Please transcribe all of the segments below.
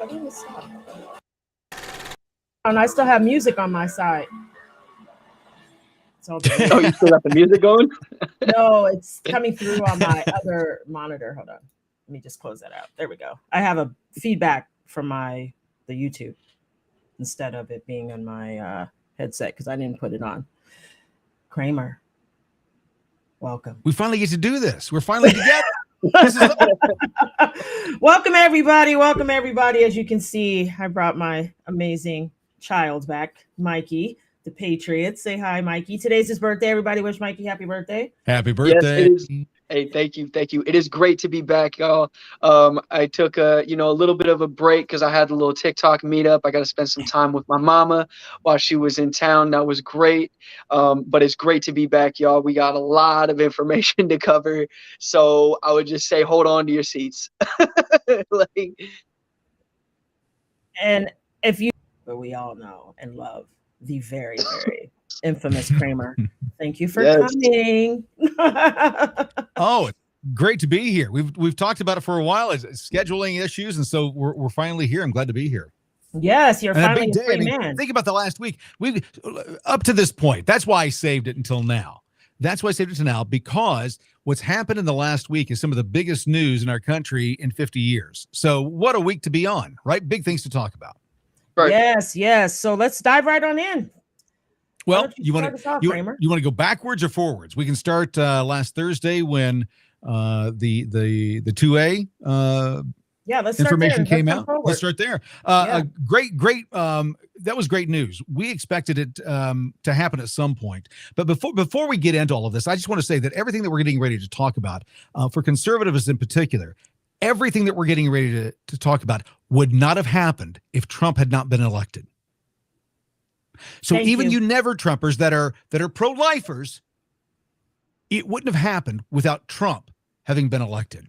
cutting this off. And I still have music on my side. Oh, you still got the music going? No, it's coming through on my other monitor. Hold on. Let me just close that out. There we go. I have a feedback from the YouTube instead of it being on my headset because I didn't put it on. Kramer, welcome. We finally get to do this. We're finally together. Welcome, everybody. Welcome, everybody. As you can see, I brought my amazing child back, Mikey, the Patriots. Say hi, Mikey. Today's his birthday. Everybody wish Mikey happy birthday. Happy birthday. Yes, it is. Hey, thank you. It is great to be back, y'all. I took a little bit of a break because I had a little TikTok meetup. I got to spend some time with my mama while she was in town. That was great. But it's great to be back, y'all. We got a lot of information to cover. So I would just say, hold on to your seats. And but we all know and love the very, very infamous Kramer. Thank you for coming. Oh, it's great to be here. We've talked about it for a while as scheduling issues, and so we're finally here. I'm glad to be here. Yes, you're finally a free man. Think about the last week. We've up to this point. That's why I saved it until now. Because what's happened in the last week is some of the biggest news in our country in 50 years. So what a week to be on, right? Big things to talk about. Right. Yes. So let's dive right on in. Well, you want to go backwards or forwards? We can start last Thursday when the 2A information came out. Let's start there. Great. That was great news. We expected it to happen at some point. But before we get into all of this, I just want to say that everything that we're getting ready to talk about, for conservatives in particular, everything that we're getting ready to talk about would not have happened if Trump had not been elected. So even you never Trumpers that are pro-lifers, it wouldn't have happened without Trump having been elected.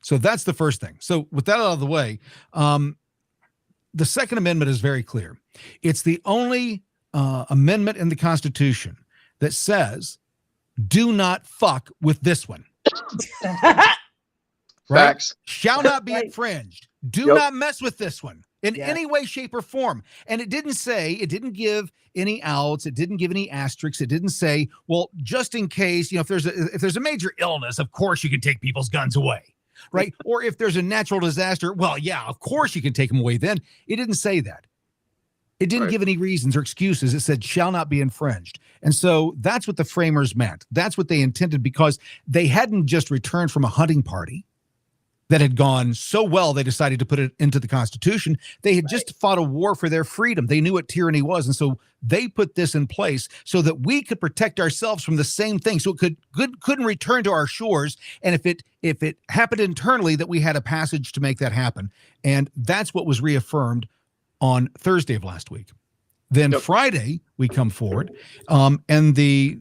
So that's the first thing. So with that out of the way, the Second Amendment is very clear. It's the only amendment in the Constitution that says, do not fuck with this one. Right? Facts. Shall not be infringed. Do not mess with this one in any way, shape, or form. And it didn't give any outs. It didn't give any asterisks. It didn't say, well, just in case, if there's a major illness, of course you can take people's guns away, right? Or if there's a natural disaster, well, yeah, of course you can take them away then. It didn't say that. It didn't give any reasons or excuses. It said shall not be infringed. And so that's what the framers meant. That's what they intended, because they hadn't just returned from a hunting party that had gone so well, they decided to put it into the Constitution. They had just fought a war for their freedom. They knew what tyranny was. And so they put this in place so that we could protect ourselves from the same thing. So it couldn't return to our shores. And if it happened internally, that we had a passage to make that happen. And that's what was reaffirmed on Thursday of last week. Then Friday, we come forward, and the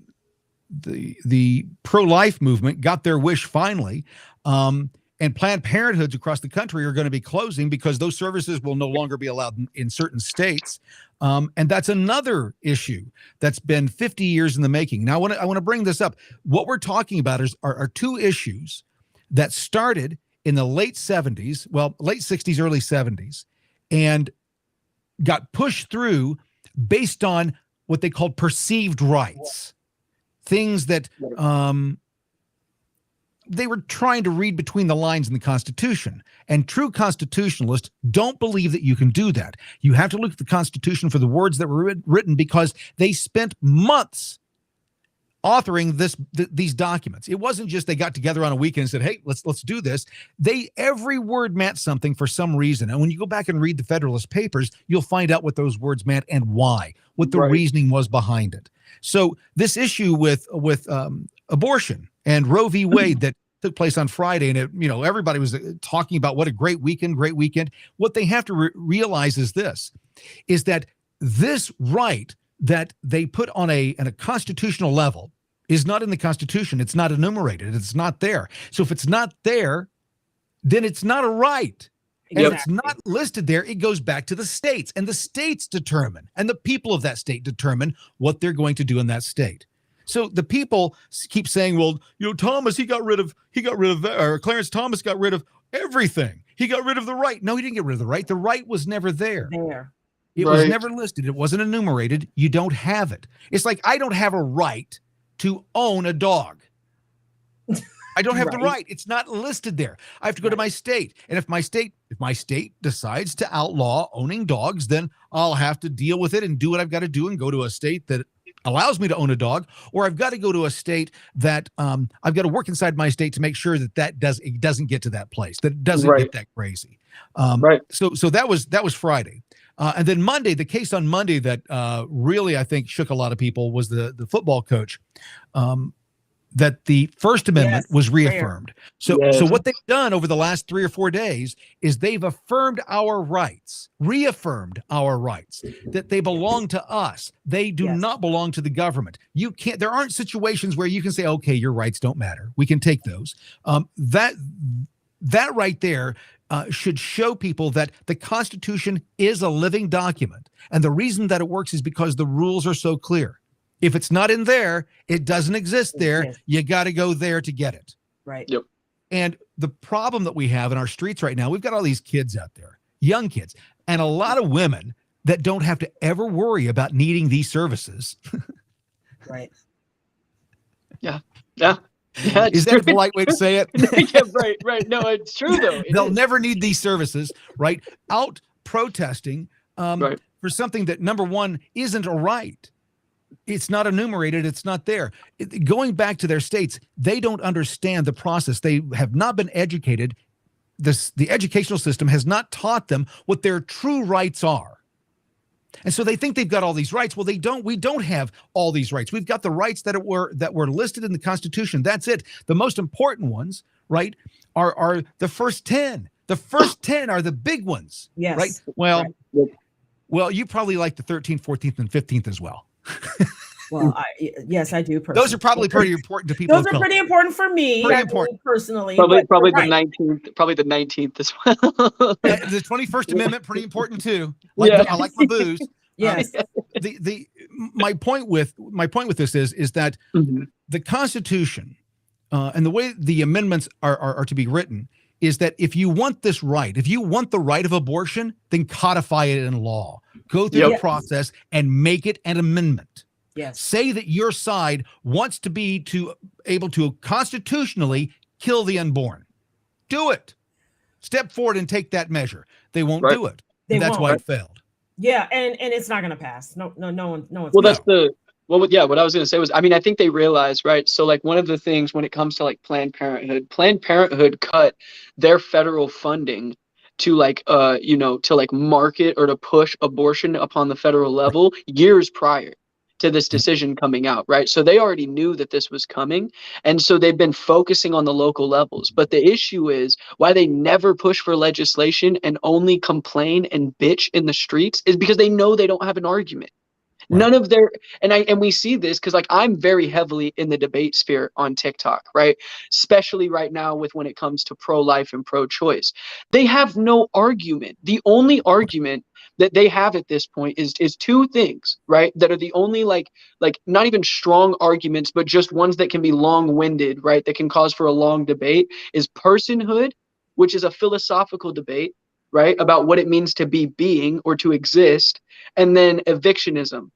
pro-life movement got their wish finally. And Planned Parenthoods across the country are going to be closing because those services will no longer be allowed in certain states. And that's another issue that's been 50 years in the making. Now, I want to bring this up. What we're talking about are two issues that started in the late 60s, early 70s, and got pushed through based on what they called perceived rights, things that they were trying to read between the lines in the Constitution. And true constitutionalists don't believe that you can do that. You have to look at the Constitution for the words that were written, because they spent months authoring these documents. It wasn't just they got together on a weekend and said, hey, let's do this. Every word meant something for some reason. And when you go back and read the Federalist Papers, you'll find out what those words meant and why, what the reasoning was behind it. So this issue with abortion and Roe v. Wade that took place on Friday, and everybody was talking about what a great weekend. What they have to realize is that this right that they put on a constitutional level is not in the Constitution. It's not enumerated. It's not there. So if it's not there, then it's not a right. And if it's not listed there, it goes back to the states, and the states determine, and the people of that state determine what they're going to do in that state. So the people keep saying, well, Thomas, he got rid of, or Clarence Thomas got rid of everything. He got rid of the right. No, he didn't get rid of the right. The right was never there. It was never listed. It wasn't enumerated. You don't have it. It's like, I don't have a right to own a dog. I don't have the right. It's not listed there. I have to go to my state. And if my state decides to outlaw owning dogs, then I'll have to deal with it and do what I've got to do and go to a state that allows me to own a dog, or I've got to go to a state that I've got to work inside my state to make sure that it doesn't get to that place, that it doesn't get that crazy. So that was Friday. And then Monday, the case on Monday that really, I think, shook a lot of people was the football coach, that the First Amendment was reaffirmed. So what they've done over the last 3 or 4 days is they've affirmed our rights, reaffirmed our rights, that they belong to us. They do not belong to the government. You can't, there aren't situations where you can say, okay, your rights don't matter. We can take those. That right there should show people that the Constitution is a living document. And the reason that it works is because the rules are so clear. If it's not in there, it doesn't exist there. You got to go there to get it. Right. Yep. And the problem that we have in our streets right now, we've got all these kids out there, young kids, and a lot of women that don't have to ever worry about needing these services. Right. Yeah. Is that a polite way to say it? Yeah, right. No, it's true though. They'll never need these services, right? Out protesting for something that, number one, isn't a right. It's not enumerated. It's not there. Going back to their states, they don't understand the process. They have not been educated. The educational system has not taught them what their true rights are. And so they think they've got all these rights. Well, they don't. We don't have all these rights. We've got the rights that were listed in the Constitution. That's it. The most important ones, right, are the first 10. The first 10 are the big ones. Yes. Right? Well, you probably like the 13th, 14th, and 15th as well. Well, yes, I do. Personally. Those are probably pretty important to people. Those are pretty important for me. Pretty important. Personally. Probably the 19th. Probably the 19th as well. The 21st Amendment, pretty important too. I like my booze. Yes. My point with this is that the Constitution and the way the amendments are to be written is that if you want this right, if you want the right of abortion, then codify it in law. Go through the process and make it an amendment. Yes. Say that your side wants to be able to constitutionally kill the unborn. Do it. Step forward and take that measure. They won't do it. That's why it failed. Yeah, and it's not going to pass. No one. Well, that's what I was going to say was, I mean, I think they realize, right? So like one of the things when it comes to like Planned Parenthood cut their federal funding to market or to push abortion upon the federal level years prior to this decision coming out, right? So they already knew that this was coming. And so they've been focusing on the local levels. But the issue is why they never push for legislation and only complain and bitch in the streets is because they know they don't have an argument. Right. None of their, and we see this because like I'm very heavily in the debate sphere on TikTok, right? Especially right now with when it comes to pro-life and pro-choice. They have no argument. The only argument that they have at this point is two things, right? That are the only like not even strong arguments, but just ones that can be long-winded, right? That can cause for a long debate is personhood, which is a philosophical debate, right? About what it means to be being or to exist, and then evictionism,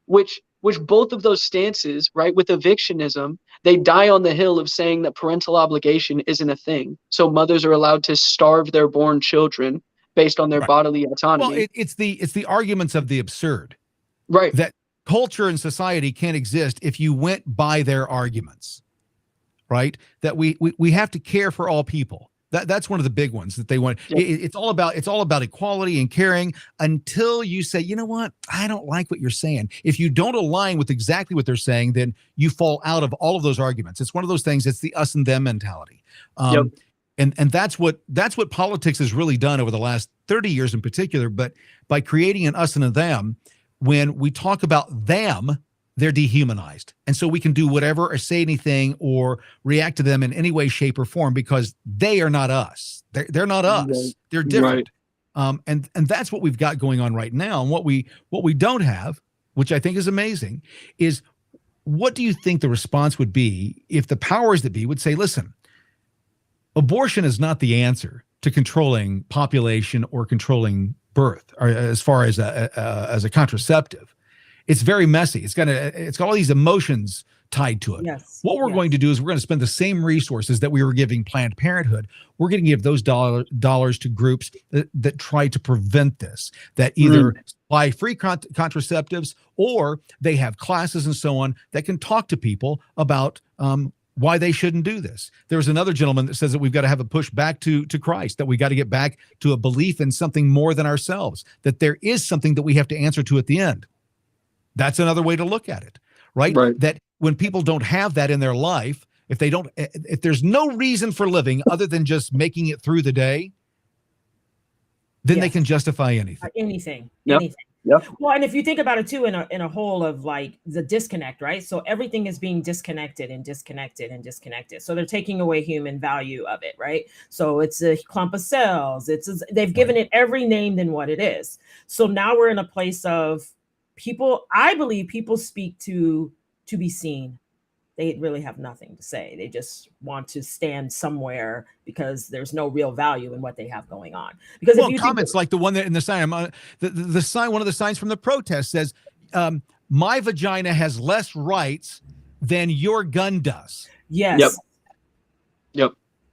which both of those stances, right? With evictionism, they die on the hill of saying that parental obligation isn't a thing. So mothers are allowed to starve their born children based on their bodily autonomy. Well, it's the arguments of the absurd, right? That culture and society can't exist if you went by their arguments, right? That we have to care for all people. That's one of the big ones that they want. Yep. It's all about equality and caring until you say, you know what? I don't like what you're saying. If you don't align with exactly what they're saying, then you fall out of all of those arguments. It's one of those things. It's the us and them mentality. And that's what politics has really done over the last 30 years in particular. But by creating an us and a them, when we talk about them, they're dehumanized. And so we can do whatever or say anything or react to them in any way, shape, or form because they are not us. They're not us. They're different. Right. And that's what we've got going on right now. And what we don't have, which I think is amazing, is what do you think the response would be if the powers that be would say, listen, abortion is not the answer to controlling population or controlling birth, or as far as a contraceptive. It's very messy. It's got all these emotions tied to it. Yes. What we're going to do is we're going to spend the same resources that we were giving Planned Parenthood. We're going to give those dollars to groups that try to prevent this, that either supply free contraceptives, or they have classes and so on that can talk to people about why they shouldn't do this. There was another gentleman that says that we've got to have a push back to Christ, that we got to get back to a belief in something more than ourselves, that there is something that we have to answer to at the end. That's another way to look at it, right? That when people don't have that in their life, if there's no reason for living other than just making it through the day, then they can justify anything. Anything. Yep. Well, and if you think about it too, in a whole of like the disconnect, right? So everything is being disconnected and disconnected and disconnected. So they're taking away human value of it, right? So it's a clump of cells. They've given it every name than what it is. So now we're in a place of people. I believe people speak to be seen. They really have nothing to say. They just want to stand somewhere because there's no real value in what they have going on. Because if you comments like the one that in the sign, the sign, one of the signs from the protest says, "My vagina has less rights than your gun does." Yes. Yep.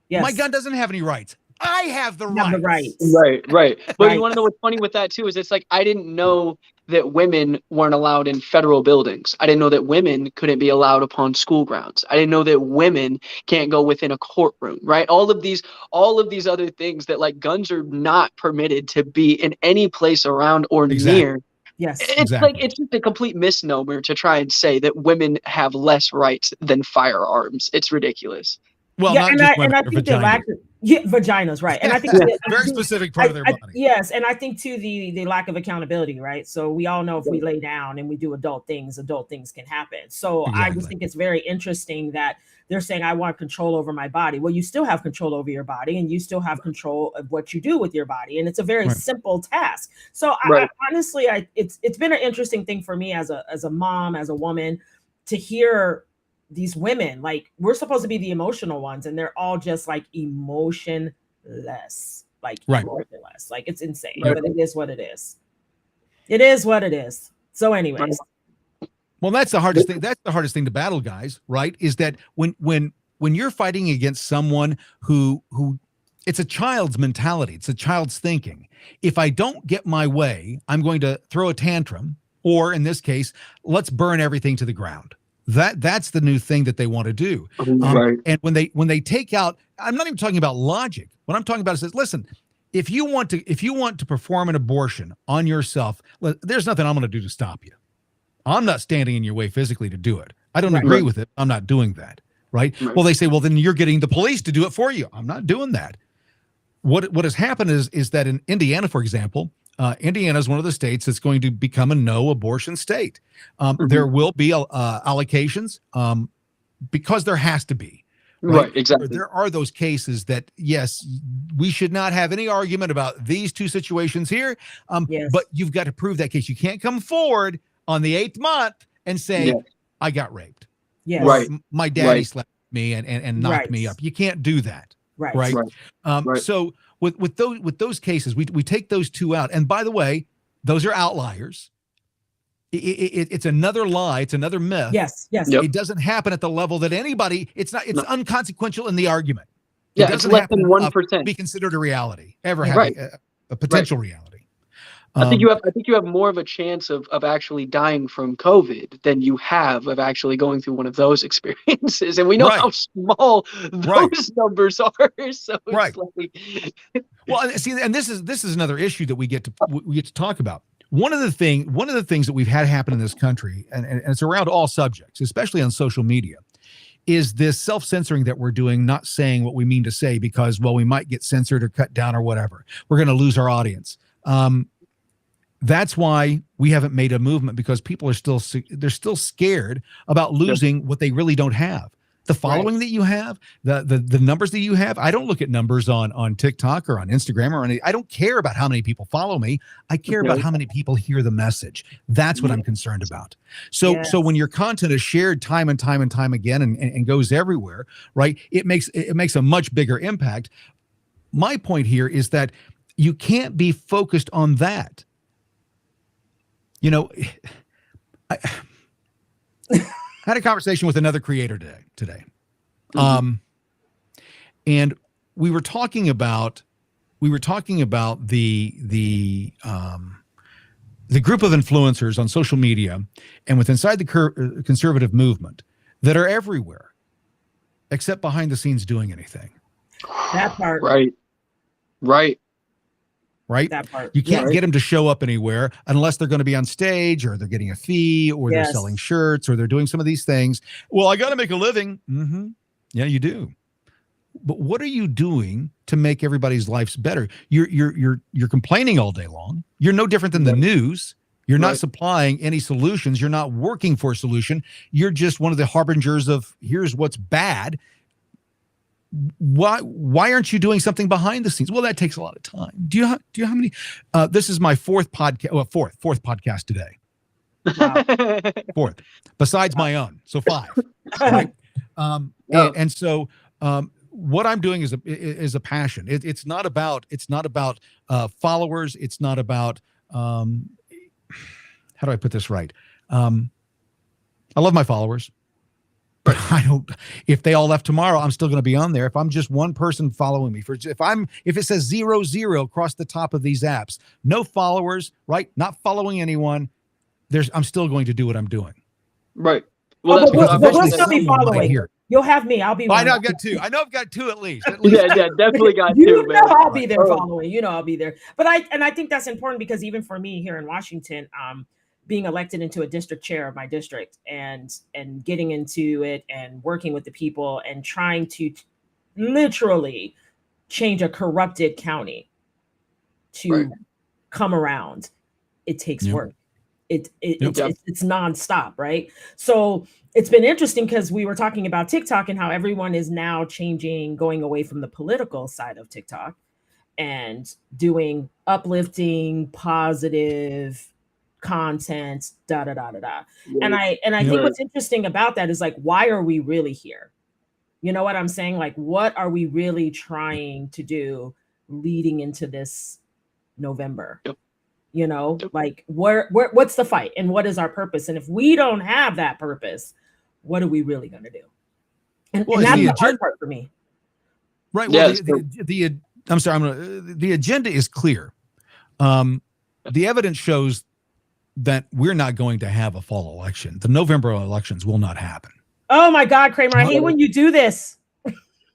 Yes. My gun doesn't have any rights. I have the rights. Right. But you want to know what's funny with that too is it's like I didn't know that women weren't allowed in federal buildings. I didn't know that women couldn't be allowed upon school grounds. I didn't know that women can't go within a courtroom, right? All of these other things that like guns are not permitted to be in any place around or near. Yes. It's like it's just a complete misnomer to try and say that women have less rights than firearms. It's ridiculous. Well, yeah, not and I think the lack of vaginas, right? And I think very specific part of their body. Yes, and I think too the lack of accountability, right? So we all know if we lay down and we do adult things can happen. So I just think it's very interesting that they're saying I want control over my body. Well, you still have control over your body, and you still have control of what you do with your body, and it's a very simple task. So I honestly, it's been an interesting thing for me as a mom, as a woman, to hear these women, like we're supposed to be the emotional ones, and they're all just like emotionless, emotionless. Like it's insane, but it is what it is. It is what it is. So, anyways, well, that's the hardest thing. That's the hardest thing to battle, guys. Right? Is that when you're fighting against someone who it's a child's mentality, it's a child's thinking. If I don't get my way, I'm going to throw a tantrum, or in this case, let's burn everything to the ground. That's the new thing that they want to do. And when they take out, I'm not even talking about logic. What I'm talking about is, listen, if you want to perform an abortion on yourself, there's nothing I'm going to do to stop you. I'm not standing in your way physically to do it. I don't agree with it. I'm not doing that. Right? Well, they say, well, then you're getting the police to do it for you. I'm not doing that. What has happened is that in Indiana, for example, Indiana is one of the states that's going to become a no abortion state. There will be allocations because there has to be. Right, exactly. There are those cases that, yes, we should not have any argument about these two situations here, but you've got to prove that case. You can't come forward on the 8th month and say, I got raped. Yes. Right. My daddy slapped me and knocked me up. You can't do that. Right. So with those cases, we take those two out. And by the way, those are outliers. It's another lie. It's another myth. Yes. It doesn't happen at the level that anybody. It's unconsequential in the argument. It's less than 1%. Be considered a reality. Ever having a potential reality. I think you have more of a chance of actually dying from COVID than you have of actually going through one of those experiences. And we know how small those numbers are. So it's like well, see, and this is another issue that we get to talk about. One of the things that we've had happen in this country, and it's around all subjects, especially on social media, is this self-censoring that we're doing, not saying what we mean to say because, well, we might get censored or cut down or whatever. We're going to lose our audience. That's why we haven't made a movement, because people are still scared about losing what they really don't have. The following that you have, the numbers that you have. I don't look at numbers on TikTok or on Instagram or any. I don't care about how many people follow me. I care about how many people hear the message. That's what I'm concerned about. So when your content is shared time and time and time again and goes everywhere, right? It makes a much bigger impact. My point here is that you can't be focused on that. You know, I had a conversation with another creator today. And we were talking about the group of influencers on social media and with inside the conservative movement that are everywhere, except behind the scenes doing anything. That part. Right. That part. You can't get them to show up anywhere unless they're going to be on stage or they're getting a fee or they're selling shirts or they're doing some of these things. Well, I got to make a living. Mm-hmm. Yeah, you do. But what are you doing to make everybody's lives better? You're complaining all day long. You're no different than the news. You're not supplying any solutions. You're not working for a solution. You're just one of the harbingers of here's what's bad. Why aren't you doing something behind the scenes? Well, that takes a lot of time. Do you have many? This is my fourth podcast. Well, fourth podcast today. Wow. Fourth, besides my own, so 5. Right? And so what I'm doing is a passion. It's not about followers. It's not about how do I put this right? I love my followers. But if they all left tomorrow, I'm still going to be on there. If I'm just one person following me, if it says 0 across the top of these apps, no followers, right? Not following anyone, I'm still going to do what I'm doing. Right. Well, we'll still be following. You'll have me. I'll be. I know I've got 2. I know I've got 2 at least. Yeah, definitely got 2. You know I'll be there following. You know I'll be there. But I think that's important because even for me here in Washington, being elected into a district chair of my district and getting into it and working with the people and trying to literally change a corrupted county to come around, it takes work. It's nonstop, right? So it's been interesting because we were talking about TikTok and how everyone is now going away from the political side of TikTok and doing uplifting, positive content, da da da da da. And I think what's interesting about that is like, why are we really here? You know what I'm saying? Like, what are we really trying to do leading into this November? You know, like what's the fight and what is our purpose? And if we don't have that purpose, what are we really going to do? And that's the hard part for me. Right. Well, the agenda is clear. The evidence shows that we're not going to have a fall election. The November elections will not happen. Oh my God, Kramer, I hate when you do this.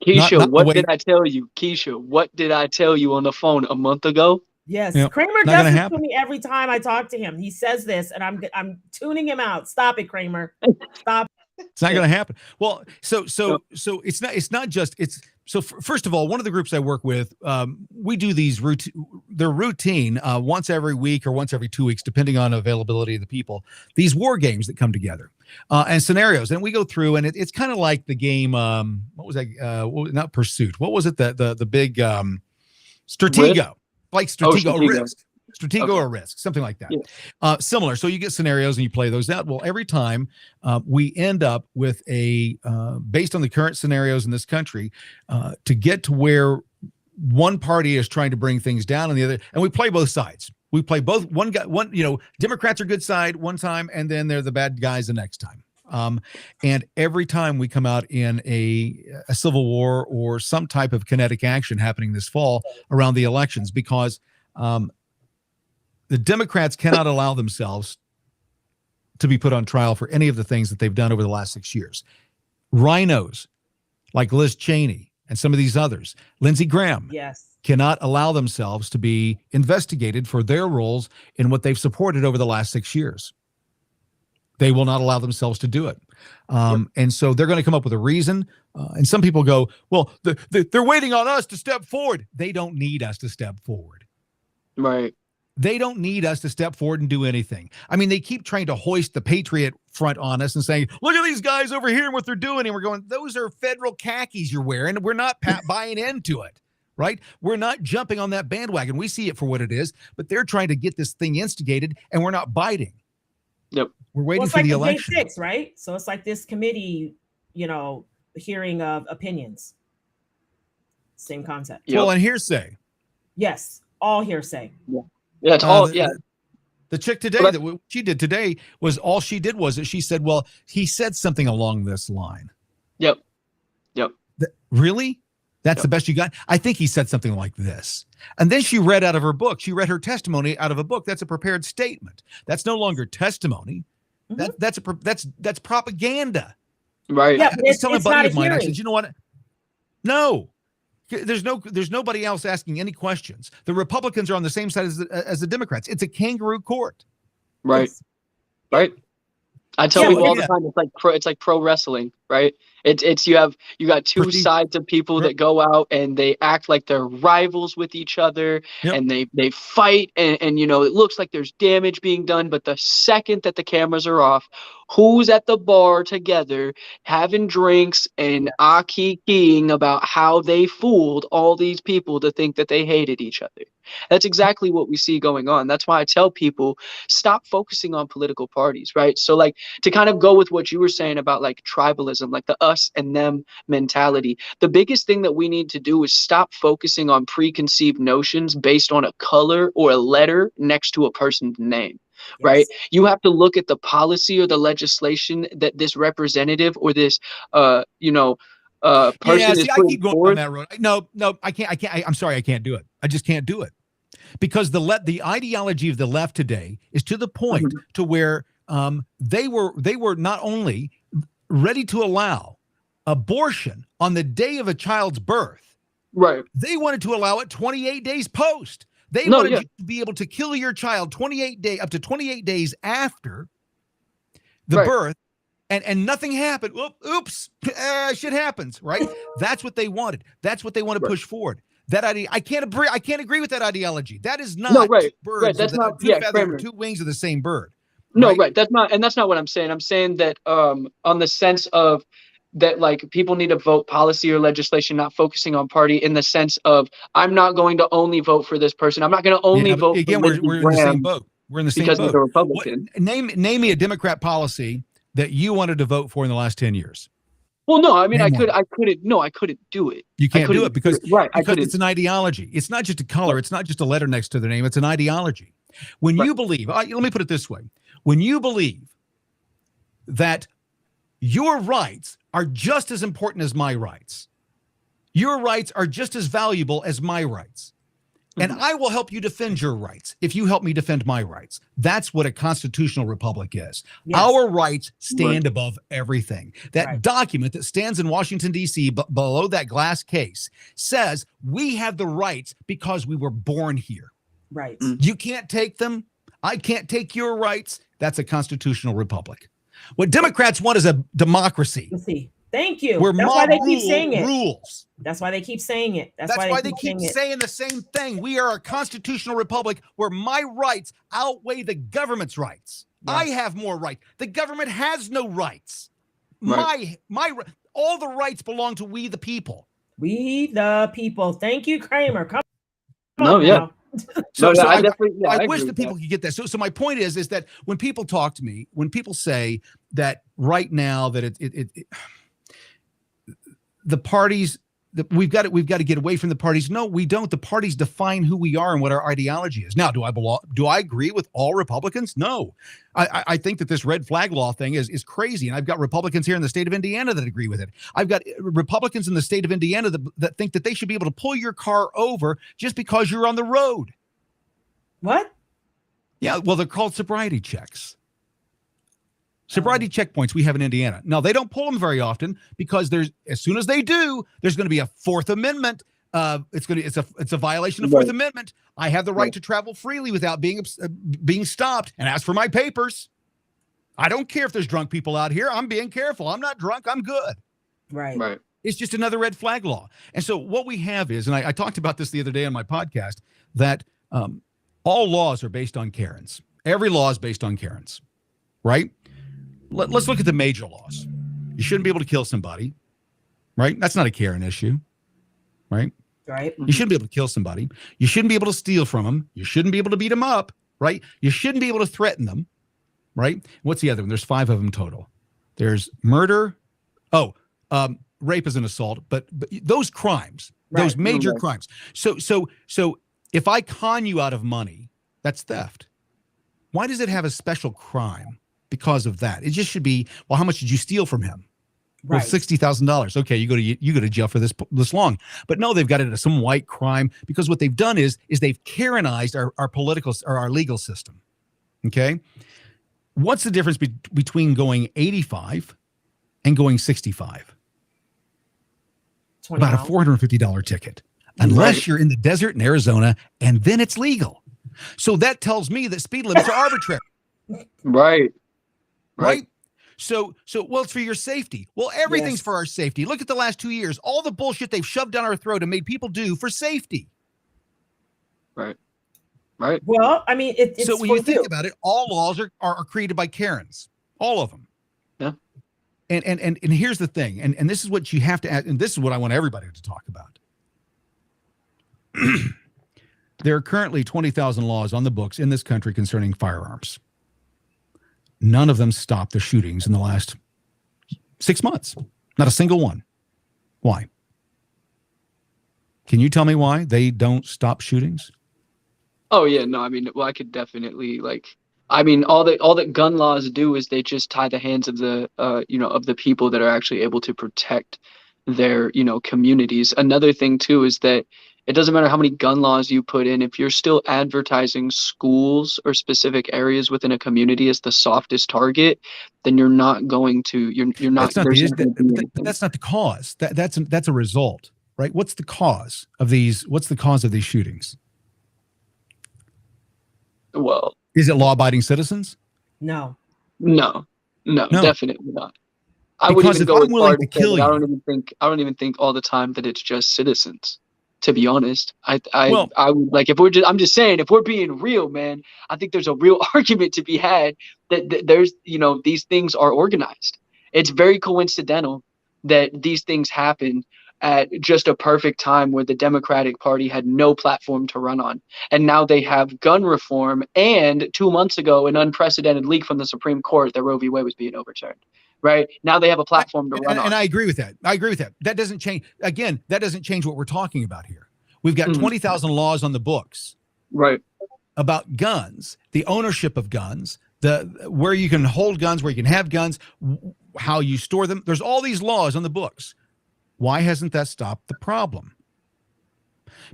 Keisha, what did I tell you? Keisha, what did I tell you on the phone a month ago? Yes, Kramer does this to me every time I talk to him. He says this, and I'm tuning him out. Stop it, Kramer. Stop. It's not going to happen. Well, so it's not just. First of all, one of the groups I work with, we do these routine once every week or once every 2 weeks, depending on availability of the people. These war games that come together and scenarios, and we go through, and it's kind of like the game. What was that? Not Pursuit. What was it? The big Stratego. Like Stratego or Risk. Stratego or Risk, something like that. Yeah. Similar. So you get scenarios and you play those out. Well, every time we end up with based on the current scenarios in this country, to get to where one party is trying to bring things down and the other, and we play both sides. We play both. Democrats are good side one time, and then they're the bad guys the next time. And every time we come out in a civil war or some type of kinetic action happening this fall around the elections, because the Democrats cannot allow themselves to be put on trial for any of the things that they've done over the last 6 years. Rhinos like Liz Cheney and some of these others, Lindsey Graham, cannot allow themselves to be investigated for their roles in what they've supported over the last 6 years. They will not allow themselves to do it. And so they're going to come up with a reason. And some people go, well, they're waiting on us to step forward. They don't need us to step forward. Right. They don't need us to step forward and do anything. I mean, they keep trying to hoist the Patriot front on us and saying, look at these guys over here and what they're doing. And we're going, those are federal khakis you're wearing. We're not buying into it, right? We're not jumping on that bandwagon. We see it for what it is, but they're trying to get this thing instigated and we're not biting. Yep. We're waiting for the election. J6, right? So it's like this committee, hearing of opinions. Same concept. Yep. Well, and hearsay. Yes. All hearsay. Yeah. Yeah, it's all, The chick today, what she did today was all she did was that she said, well, he said something along this line. Yep. Really? That's the best you got? I think he said something like this. And then she read out of her book. She read her testimony out of a book. That's a prepared statement. That's no longer testimony. Mm-hmm. That's propaganda. Right. Yeah, I was telling a buddy of mine, I said, you know what? No. There's nobody else asking any questions. The Republicans are on the same side as the Democrats. It's a kangaroo court. Right. Yes. Right. I tell people all the time, it's like pro wrestling, right? It's you got two sides of people that go out and they act like they're rivals with each other, and they fight, and it looks like there's damage being done, but the second that the cameras are off, who's at the bar together having drinks and keying about how they fooled all these people to think that they hated each other? That's exactly what we see going on. That's why I tell people, stop focusing on political parties, right? So like, to kind of go with what you were saying about like tribalism, like the us and them mentality, the biggest thing that we need to do is stop focusing on preconceived notions based on a color or a letter next to a person's name. Right? You have to look at the policy or the legislation that this representative or this person is I keep going on that road. No, I can't. I'm sorry, I can't do it. I just can't do it because the ideology of the left today is to the point to where they were not only ready to allow abortion on the day of a child's birth, right? They wanted to allow it 28 days post. They wanted you to be able to kill your child up to 28 days after the birth, and nothing happened. Oops, shit happens, right? That's what they wanted. That's what they want to push forward. That idea, I can't agree with that ideology. That is not birds. Right. That's not two wings of the same bird. No, right. That's not what I'm saying. I'm saying that on the sense of that, like, people need to vote policy or legislation, not focusing on party, in the sense of, I'm not going to only vote for this person. I'm not going to only vote again, for we're in the same boat. We're in the same boat. Because he's a Republican. Name me a Democrat policy that you wanted to vote for in the last 10 years. Well, no, I mean, I couldn't do it. You can't do it because it's an ideology. It's not just a color. It's not just a letter next to their name. It's an ideology. When you believe, let me put it this way. When you believe that your rights are just as important as my rights, your rights are just as valuable as my rights, and I will help you defend your rights if you help me defend my rights. That's what a constitutional republic is. Yes. Our rights stand above everything. That document that stands in Washington, D.C., below that glass case says we have the rights because we were born here. Right. You can't take them. I can't take your rights. That's a constitutional republic. What Democrats want is a democracy. Thank you. That's why they keep saying it. Rules. That's why they keep saying it. That's why they keep saying the same thing. We are a constitutional republic where my rights outweigh the government's rights. Yes. I have more rights. The government has no rights. Right. All the rights belong to we the people. We the people. Thank you, Kramer. Come on. No, yeah. I wish that people could get that. So my point is that when people talk to me, when people say that right now that the parties, we've got to get away from the parties. No, we don't. The parties define who we are and what our ideology is. Now, do I agree with all Republicans? No. I think that this red flag law thing is crazy. And I've got Republicans here in the state of Indiana that agree with it. I've got Republicans in the state of Indiana that think that they should be able to pull your car over just because you're on the road. What? Yeah, well, they're called sobriety checks. Sobriety checkpoints we have in Indiana. Now, they don't pull them very often because as soon as they do, there's going to be a Fourth Amendment. It's a violation of Fourth Amendment. I have the right to travel freely without being stopped and ask for my papers. I don't care if there's drunk people out here. I'm being careful. I'm not drunk. I'm good. Right. It's just another red flag law. And so what we have is, and I talked about this the other day on my podcast, that All laws are based on Karens. Every law is based on Karens, right? Let's look at the major laws. You shouldn't be able to kill somebody, right? That's not a Karen issue, right? Right. You shouldn't be able to kill somebody. You shouldn't be able to steal from them. You shouldn't be able to beat them up, right? You shouldn't be able to threaten them, right? What's the other one? There's 5 of them total. There's murder. Rape is an assault, but those crimes, those major crimes. So if I con you out of money, that's theft. Why does it have a special crime because of that? It just should be, well, how much did you steal from him? Right. Well, $60,000. Okay, you go to jail for this long. But no, they've got it as some white crime because what they've done is they've Karenized our political or our legal system. Okay, what's the difference between going 85 and going 65? About a $450 ticket, unless you're in the desert in Arizona, and then it's legal. So that tells me that speed limits are arbitrary. Right. So well, it's for your safety. Well, everything's for our safety. Look at the last 2 years, all the bullshit they've shoved down our throat and made people do for safety. Right. Well, I mean, it's so when you think about it, all laws are created by Karens, all of them. Yeah. And here's the thing, and this is what you have to add, and this is what I want everybody to talk about. There are currently 20,000 laws on the books in this country concerning firearms. None of them stopped the shootings in the last 6 months. Not a single one. Why? Can you tell me why they don't stop shootings? Oh yeah, no, I mean, well, I could definitely all that gun laws do is they just tie the hands of the of the people that are actually able to protect their communities. Another thing too is that it doesn't matter how many gun laws you put in, if you're still advertising schools or specific areas within a community as the softest target, then you're not going to you're not. But that's not the cause. That's a result, right? What's the cause of these shootings? Well, is it law-abiding citizens? No, definitely not. I would even go as far to kill you. I don't even think all the time that it's just citizens. To be honest, I would like, I'm just saying, if we're being real, man, I think there's a real argument to be had that there's, these things are organized. It's very coincidental that these things happen at just a perfect time where the Democratic Party had no platform to run on. And now they have gun reform. And 2 months ago, an unprecedented leak from the Supreme Court that Roe v. Wade was being overturned. Right now, they have a platform to run on. And I agree with that. That doesn't change. Again, that doesn't change what we're talking about here. We've got 20,000 laws on the books, right, about guns, the ownership of guns, where you can hold guns, where you can have guns, how you store them. There's all these laws on the books. Why hasn't that stopped the problem?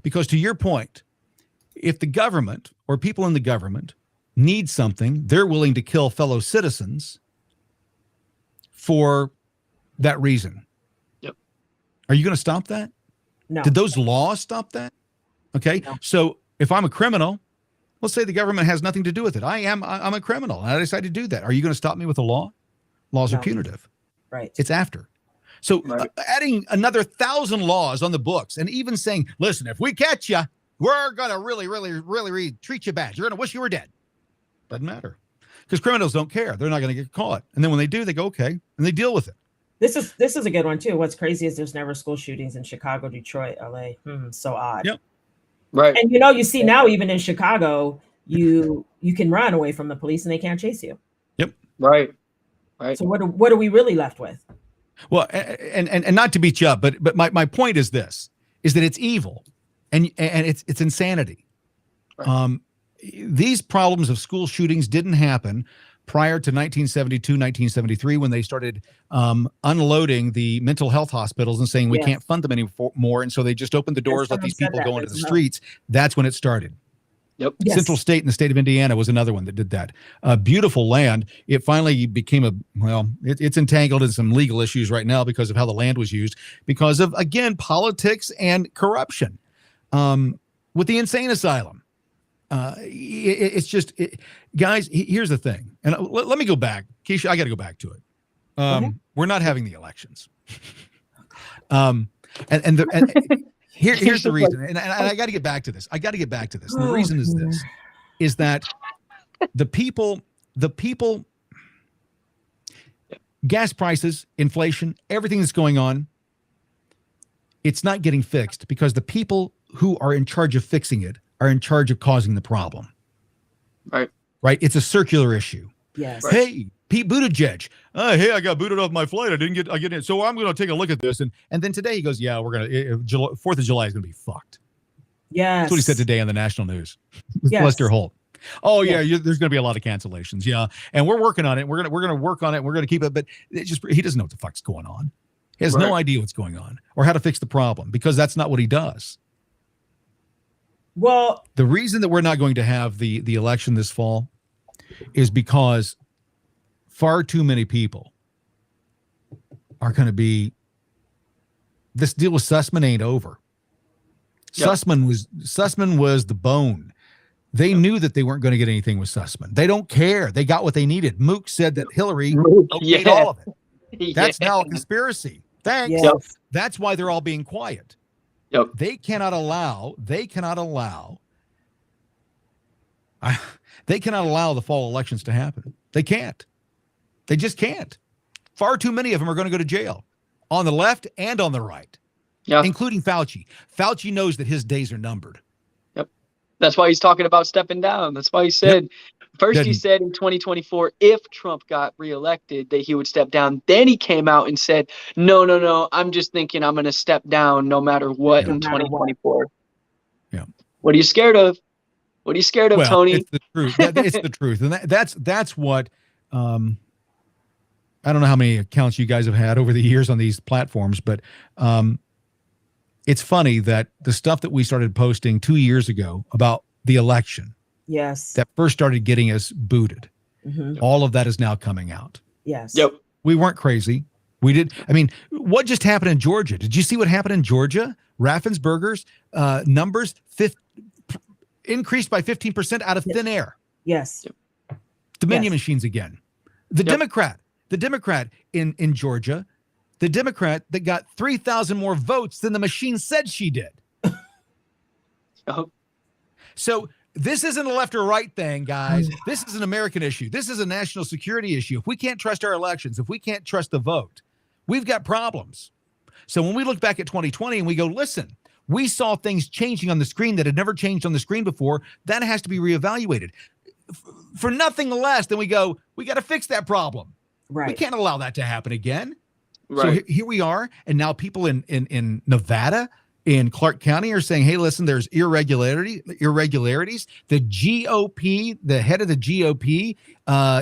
Because to your point, if the government or people in the government need something, they're willing to kill fellow citizens for that reason. Yep. Are you going to stop that? No. Did those laws stop that? Okay. No. So if I'm a criminal, let's say the government has nothing to do with it. I'm a criminal and I decide to do that. Are you going to stop me with a law? Laws are punitive. Right. It's after. So adding another 1,000 laws on the books and even saying, listen, if we catch you, we're going to really treat you bad. You're going to wish you were dead. Doesn't matter. Because criminals don't care. They're not going to get caught. And then when they do, they go, okay, and they deal with it. This is a good one too. What's crazy is there's never school shootings in Chicago, Detroit, LA. So odd. Yep. Right. And you see now, even in Chicago, you can run away from the police and they can't chase you. Yep. Right. So what are we really left with? Well, and not to beat you up, but my point is this: is that it's evil, and it's insanity. Right. These problems of school shootings didn't happen prior to 1972, 1973, when they started unloading the mental health hospitals and saying we can't fund them anymore, and so they just opened the doors, let these people go into the streets. That's when it started. Yep. Yes. Central State in the state of Indiana was another one that did that. Beautiful land. It finally became it's entangled in some legal issues right now because of how the land was used, because of, again, politics and corruption. With the insane asylum, it's just, guys, here's the thing. And let me go back. Keisha, I got to go back to it. We're not having the elections. Here's the reason, and I got to get back to this. And the reason is this: is that the people, gas prices, inflation, everything that's going on, it's not getting fixed because the people who are in charge of fixing it are in charge of causing the problem. Right. It's a circular issue. Yes. Right. Hey, Pete Buttigieg. Hey, I got booted off my flight. I get in. So I'm going to take a look at this. And then today he goes, yeah, we're going to, 4th of July is going to be fucked. Yes. That's what he said today on the national news with Lester Holt. Oh yeah, there's going to be a lot of cancellations. Yeah, and we're working on it. We're gonna work on it. We're gonna keep it, but he doesn't know what the fuck's going on. He has no idea what's going on or how to fix the problem because that's not what he does. Well, the reason that we're not going to have the election this fall is because far too many people are going to be. This deal with Sussman ain't over. Yep. Sussman was the bone. They knew that they weren't going to get anything with Sussman. They don't care. They got what they needed. Mook said that Hillary okayed all of it. That's now a conspiracy. Thanks. Yep. That's why they're all being quiet. Yep. They cannot allow the fall elections to happen. They can't. They just can't. Far too many of them are going to go to jail on the left and on the right, including Fauci. Fauci knows that his days are numbered. That's why he's talking about stepping down. That's why he said, first he said in 2024, if Trump got reelected, that he would step down. Then he came out and said, no, I'm just thinking I'm going to step down no matter what in 2024. Yeah. What are you scared of? What are you scared of, Tony? It's the truth. It's the truth. And that's what, I don't know how many accounts you guys have had over the years on these platforms, but, it's funny that the stuff that we started posting 2 years ago about the election, that first started getting us booted, all of that is now coming out. Yes. Yep. We weren't crazy. We did. I mean, what just happened in Georgia? Did you see what happened in Georgia? Raffensperger's numbers increased by 15% out of thin air. Yes. Dominion machines again. The Democrat in Georgia, the Democrat that got 3,000 more votes than the machine said she did. So this isn't a left or right thing, guys. This is an American issue. This is a national security issue. If we can't trust our elections, if we can't trust the vote, we've got problems. So when we look back at 2020 and we go, listen, we saw things changing on the screen that had never changed on the screen before, that has to be reevaluated. For nothing less than we go, we got to fix that problem. Right. We can't allow that to happen again. Right. So here we are, and now people in Nevada, in Clark County, are saying, "Hey, listen, there's irregularities." The GOP, the head of the GOP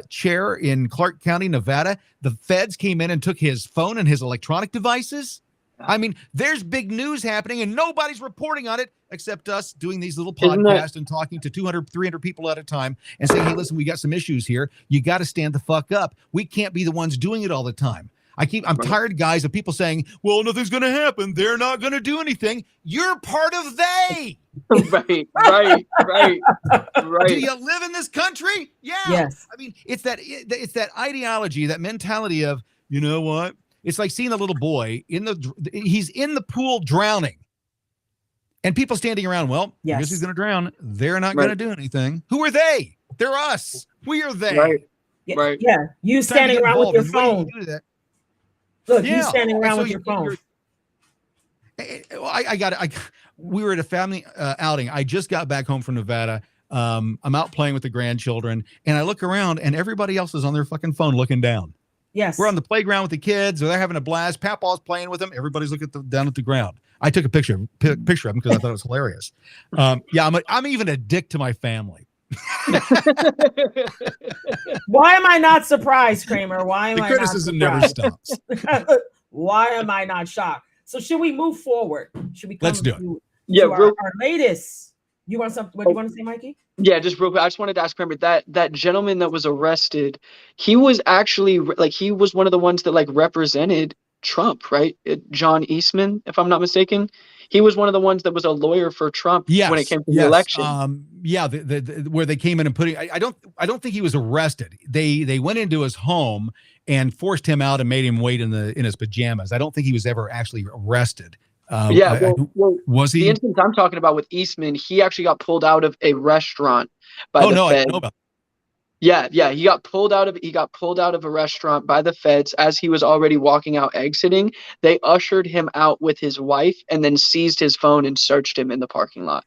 chair in Clark County, Nevada, the feds came in and took his phone and his electronic devices. I mean, there's big news happening, and nobody's reporting on it except us doing these little podcasts and talking to 200, 300 people at a time and saying, "Hey, listen, we got some issues here. You got to stand the fuck up. We can't be the ones doing it all the time." I'm tired, guys, of people saying, well, nothing's going to happen. They're not going to do anything. You're part of they. Right. Do you live in this country? Yeah. Yes. I mean, it's that ideology, that mentality of, you know what? It's like seeing a little boy he's in the pool drowning. And people standing around, well, I guess he's going to drown. They're not going to do anything. Who are they? They're us. We are they. Right. Yeah. You standing around with your phone. Look, you standing around with your phone. We were at a family outing. I just got back home from Nevada. I'm out playing with the grandchildren, and I look around, and everybody else is on their fucking phone looking down. Yes. We're on the playground with the kids, or they're having a blast. Papaw's playing with them. Everybody's looking down at the ground. I took a picture of them because I thought it was hilarious. I'm even a dick to my family. Why am I not surprised, Kramer? Why am I not criticism never stops. Why am I not shocked? So should we move forward? Should we come Let's do it. to our latest? You want something? What do you want to say, Mikey? Yeah, just real quick. I just wanted to ask Kramer, that gentleman that was arrested, he was actually he was one of the ones that represented Trump, right? John Eastman, if I'm not mistaken. He was one of the ones that was a lawyer for Trump when it came to the election. Where they came in and I don't think he was arrested. They went into his home and forced him out and made him wait in his pajamas. I don't think he was ever actually arrested. Yeah, well, was he? The instance I'm talking about with Eastman, he actually got pulled out of a restaurant by the no, I Fed. know about. Yeah, he got pulled out of a restaurant by the feds as he was already walking out, exiting. They ushered him out with his wife and then seized his phone and searched him in the parking lot.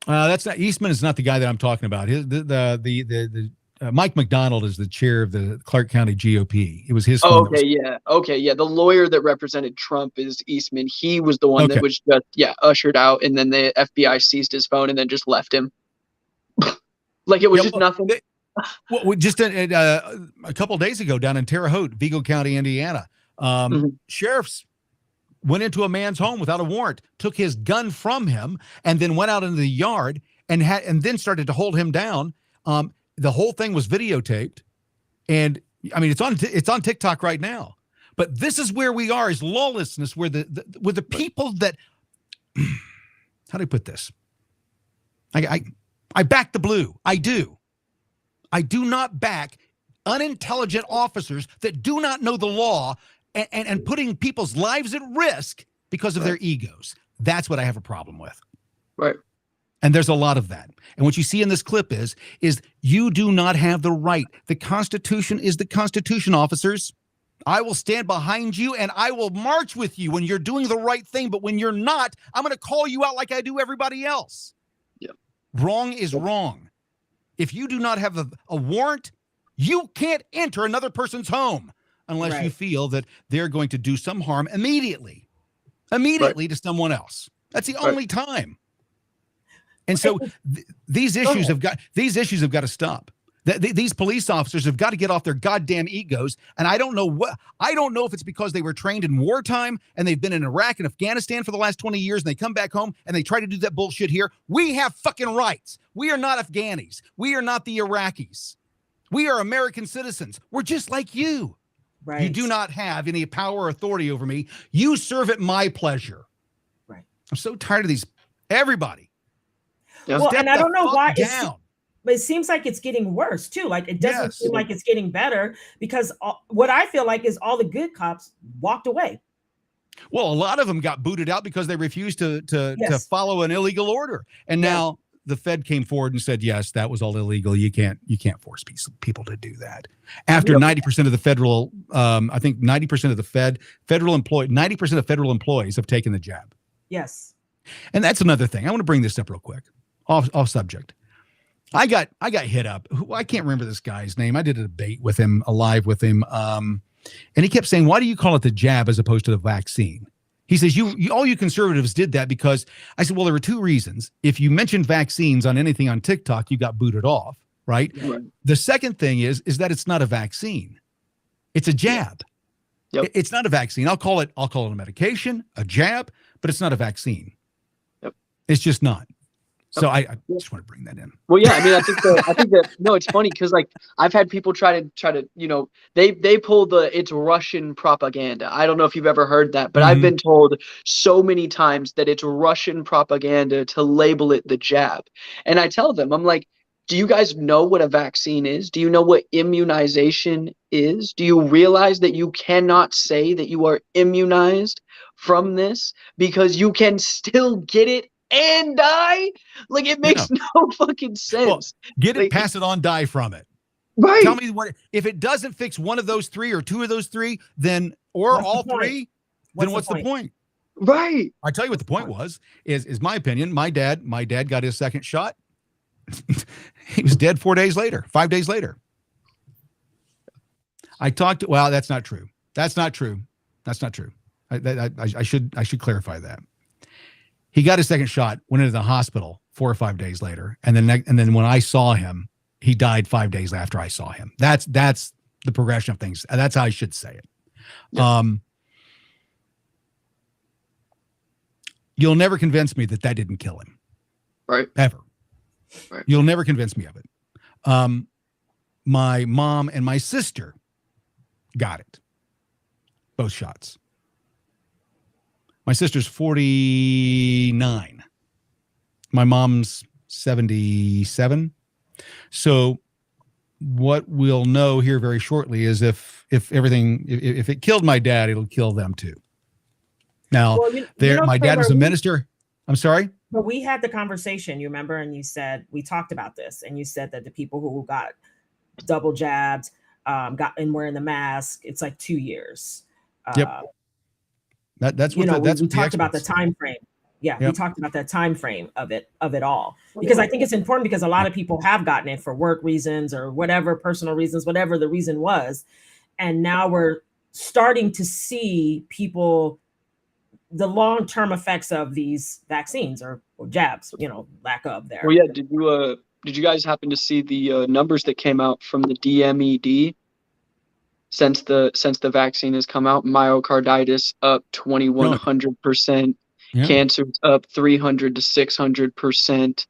That's not Eastman. Is not the guy that I'm talking about. The Mike McDonald is the chair of the Clark County GOP. It was his phone. Okay. The lawyer that represented Trump is Eastman. He was the one that was just ushered out, and then the FBI seized his phone and then just left him. Like it was just nothing. Well, just a couple of days ago down in Terre Haute, Vigo County, Indiana, sheriffs went into a man's home without a warrant, took his gun from him, and then went out into the yard and then started to hold him down. The whole thing was videotaped, and I mean it's on TikTok right now. But this is where we are: is lawlessness, where the people that how do I put this? I back the blue. I do. I do not back unintelligent officers that do not know the law and putting people's lives at risk because of their egos. That's what I have a problem with. Right. And there's a lot of that. And what you see in this clip is you do not have the right. The Constitution is the Constitution, officers. I will stand behind you and I will march with you when you're doing the right thing. But when you're not, I'm going to call you out like I do everybody else. Yep. Wrong is wrong. If you do not have a warrant, you can't enter another person's home unless you feel that they're going to do some harm immediately to someone else. That's the only time. And so these issues have got to stop. These police officers have got to get off their goddamn egos. And I don't know if it's because they were trained in wartime and they've been in Iraq and Afghanistan for the last 20 years and they come back home and they try to do that bullshit here. We have fucking rights. We are not Afghanis. We are not the Iraqis. We are American citizens. We're just like you. Right. You do not have any power or authority over me. You serve at my pleasure. Right. I'm so tired of these. Everybody. Well, and I don't know why but it seems like it's getting worse too. Like it doesn't seem like it's getting better because what I feel like is all the good cops walked away. Well, a lot of them got booted out because they refused to follow an illegal order. And now the Fed came forward and said, yes, that was all illegal. You can't force people to do that. After 90% of the federal, I think 90% of the federal 90% of federal employees have taken the jab. Yes. And that's another thing. I want to bring this up real quick, off subject. I got hit up. I can't remember this guy's name. I did a debate with him, live with him. And he kept saying, why do you call it the jab as opposed to the vaccine? He says, all you conservatives did that because I said, well, there were two reasons. If you mentioned vaccines on anything on TikTok, you got booted off, right? The second thing is that it's not a vaccine. It's a jab. Yep. It's not a vaccine. I'll call it a medication, a jab, but it's not a vaccine. Yep. It's just not. So I just want to bring that in. Well, yeah, I mean, I think that no, it's funny because like I've had people try to they pull it's Russian propaganda. I don't know if you've ever heard that, but I've been told so many times that it's Russian propaganda to label it the jab. And I tell them, I'm like, do you guys know what a vaccine is? Do you know what immunization is? Do you realize that you cannot say that you are immunized from this because you can still get it and die? Like it makes no fucking sense. Well, get it, pass it on, die from it. Right. Tell me what if it doesn't fix one of those three or two of those three, then all three, then what's the point? Right. I tell you what the point was, is my opinion. My dad got his second shot. He was dead 5 days later. Well, that's not true. I should clarify that. He got his second shot, went into the hospital 4 or 5 days later, and then when I saw him, he died 5 days after I saw him. That's the progression of things. That's how I should say it. Yeah. You'll never convince me that didn't kill him. Right. Ever. Right. You'll never convince me of it. My mom and my sister got it. Both shots. My sister's 49. My mom's 77. So what we'll know here very shortly is if it killed my dad, it'll kill them too. Now, Well, my dad was a minister. I'm sorry? But we had the conversation, you remember? And you said, we talked about this, and you said that the people who got double jabbed, got and wearing the mask, it's like 2 years. Yep. That's what we talked about the time frame. Yeah, we talked about that time frame of it all, because I think it's important, because a lot of people have gotten it for work reasons or whatever, personal reasons, whatever the reason was. And now we're starting to see people, the long-term effects of these vaccines or jabs, lack of there. Well, yeah. Did you guys happen to see the numbers that came out from the DMED since the vaccine has come out? Myocarditis up 2,100%, cancer's up 300 to 600%.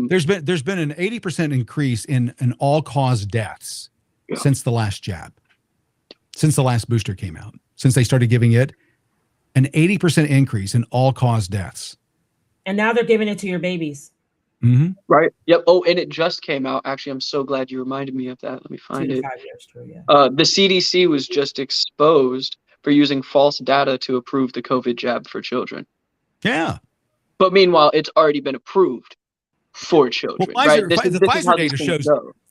There's been an 80% increase in all-cause deaths since the last jab, since the last booster came out, since they started giving it. An 80% increase in all-cause deaths. And now they're giving it to your babies. Mm-hmm. Right. Yep. Oh, and it just came out. Actually, I'm so glad you reminded me of that. Let me find it. 5 years, true, yeah. The CDC was just exposed for using false data to approve the COVID jab for children. Yeah. But meanwhile, it's already been approved for children. Well, right? The Pfizer data shows.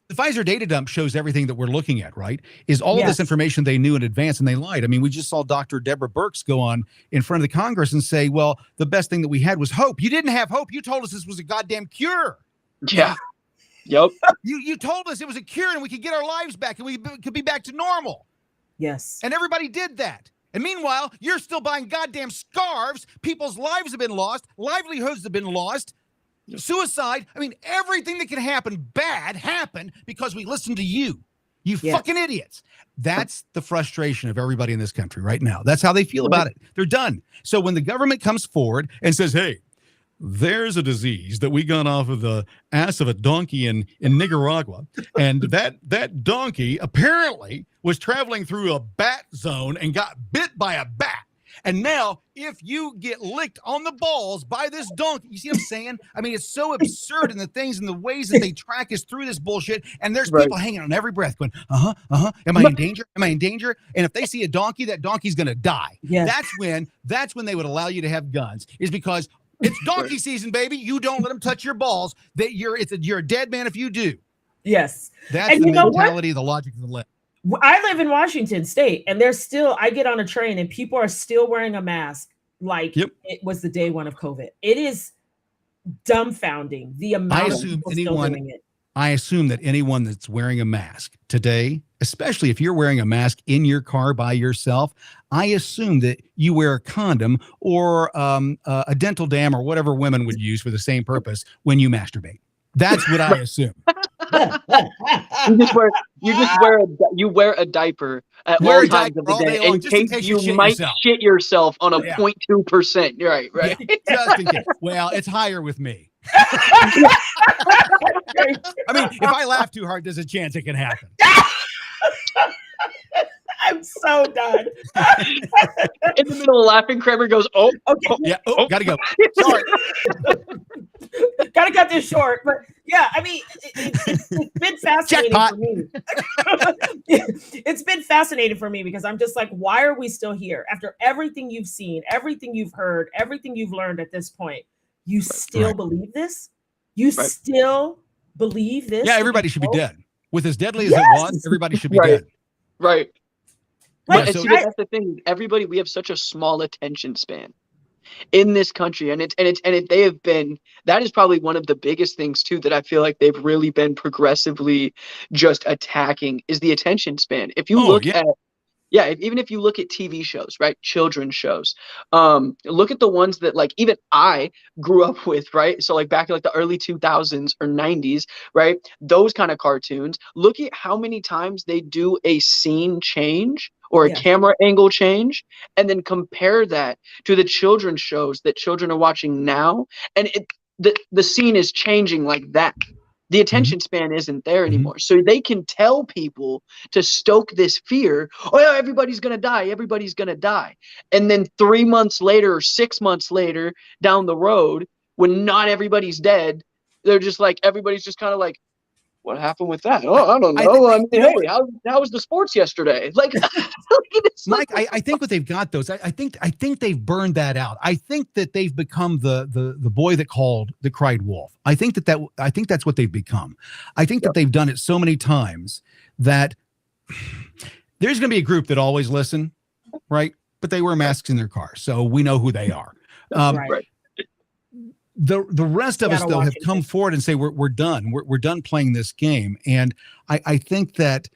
The Pfizer data dump shows everything that we're looking at, right? Is all of this information they knew in advance, and they lied. I mean, we just saw Dr. Deborah Birx go on in front of the Congress and say, well, the best thing that we had was hope. You didn't have hope. You told us this was a goddamn cure. Yeah. Yep. You told us it was a cure and we could get our lives back and we could be back to normal. Yes. And everybody did that. And meanwhile, you're still buying goddamn scarves. People's lives have been lost. Livelihoods have been lost. Suicide. I mean, everything that can happen bad happened because we listened to you. You fucking idiots. That's the frustration of everybody in this country right now. That's how they feel about it. They're done. So when the government comes forward and says, hey, there's a disease that we got off of the ass of a donkey in Nicaragua, and that donkey apparently was traveling through a bat zone and got bit by a bat. And now, if you get licked on the balls by this donkey, you see what I'm saying? I mean, it's so absurd in the things and the ways that they track us through this bullshit. And there's people hanging on every breath going, am I in danger? Am I in danger? And if they see a donkey, that donkey's going to die. Yes. That's when they would allow you to have guns, is because it's donkey season, baby. You don't let them touch your balls. You're a dead man if you do. Yes. That's the mentality, the logic of the left. I live in Washington State, and I get on a train and people are still wearing a mask like it was the day one of COVID. It is dumbfounding the amount of people still doing it. I assume that anyone that's wearing a mask today, especially if you're wearing a mask in your car by yourself, I assume that you wear a condom or a dental dam or whatever women would use for the same purpose when you masturbate. That's what I assume. You wear a diaper at all times of the day in case you might shit yourself on a 0.2%. Right. Yeah, just in case. Well, it's higher with me. I mean, if I laugh too hard, there's a chance it can happen. I'm so done. In the middle of laughing, Kramer goes, "Oh, okay, yeah, gotta go. Sorry, gotta cut this short." But yeah, I mean, it's been fascinating for me. It's been fascinating for me because I'm just like, why are we still here after everything you've seen, everything you've heard, everything you've learned at this point? You still believe this? You still believe this? Yeah, everybody should be dead. With as deadly as it was, everybody should be dead. Right. Right. And that's the thing. Everybody, we have such a small attention span in this country, and they have been. That is probably one of the biggest things too that I feel like they've really been progressively just attacking is the attention span. If you look at even if you look at TV shows, right, children's shows, look at the ones that like even I grew up with, right? So like back in like the early 2000s or 90s, right? Those kind of cartoons. Look at how many times they do a scene change or a camera angle change, and then compare that to the children's shows that children are watching now, and the scene is changing like that. The attention span isn't there anymore. So they can tell people to stoke this fear. Oh, yeah, everybody's going to die. Everybody's going to die. And then 3 months later or 6 months later down the road, when not everybody's dead, they're just like, everybody's just kind of like, what happened with that? Oh, I don't know. I mean, hey, how was the sports yesterday? Like, Mike, I think what they've got those. I think they've burned that out. I think that they've become the boy that cried wolf. I think that's what they've become. I think that they've done it so many times that there's going to be a group that always listen, right? But they wear masks in their car, so we know who they are. Right. The rest of us though have come forward and say we're done. We're done playing this game, and I think that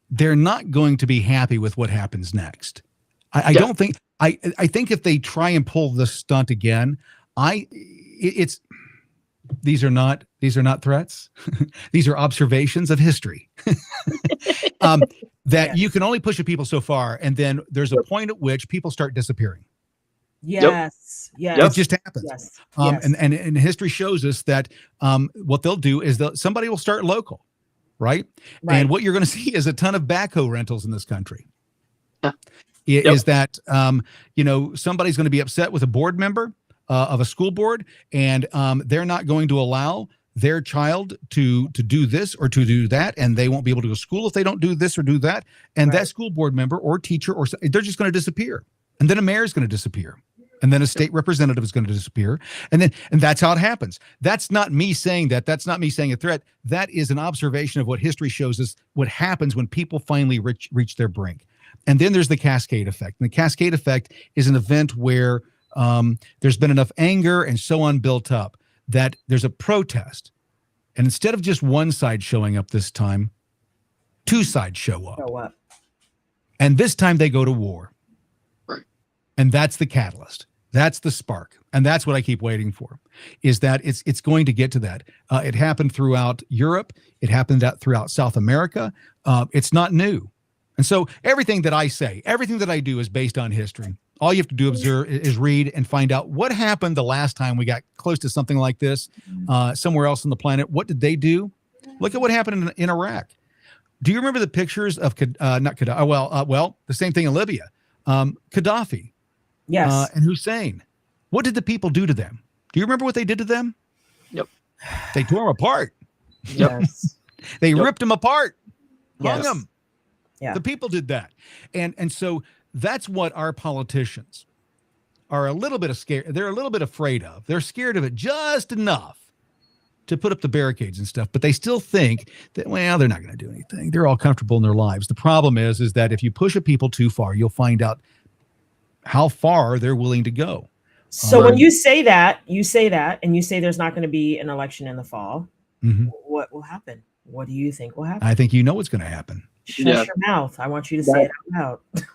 they're not going to be happy with what happens next. I don't think. I think if they try and pull the stunt again, these are not threats. These are observations of history. That you can only push at people so far, and then there's a point at which people start disappearing. Yes. It just happens. Yes. And history shows us that what they'll do is somebody will start local, right? And what you're going to see is a ton of backhoe rentals in this country. Is that somebody's going to be upset with a board member of a school board, and they're not going to allow their child to do this or to do that, and they won't be able to go to school if they don't do this or do that. And that school board member or teacher they're just going to disappear. And then a mayor is going to disappear. And then a state representative is going to disappear. And that's how it happens. That's not me saying that. That's not me saying a threat. That is an observation of what history shows us, what happens when people finally reach their brink. And then there's the cascade effect. And the cascade effect is an event where there's been enough anger and so on built up that there's a protest. And instead of just one side showing up this time, two sides show up. And this time they go to war. And that's the catalyst. That's the spark. And that's what I keep waiting for, is that it's going to get to that. It happened throughout Europe. It happened throughout South America. It's not new. And so everything that I say, everything that I do is based on history. All you have to do is read and find out what happened the last time we got close to something like this somewhere else on the planet. What did they do? Look at what happened in Iraq. Do you remember the pictures of the same thing in Libya? Gaddafi. Yes. And Hussein. What did the people do to them? Do you remember what they did to them? Yep. They tore them apart. Yes. They ripped them apart. Hung Yes. them. Yeah. The people did that. And so that's what our politicians are a little bit scared. They're a little bit afraid of. They're scared of it just enough to put up the barricades and stuff, but they still think that, well, they're not going to do anything. They're all comfortable in their lives. The problem is that if you push at people too far, you'll find out how far they're willing to go. So when you say that, and you say there's not going to be an election in the fall, what will happen? What do you think will happen? I think you know what's going to happen. Shut your mouth. I want you to say it out loud.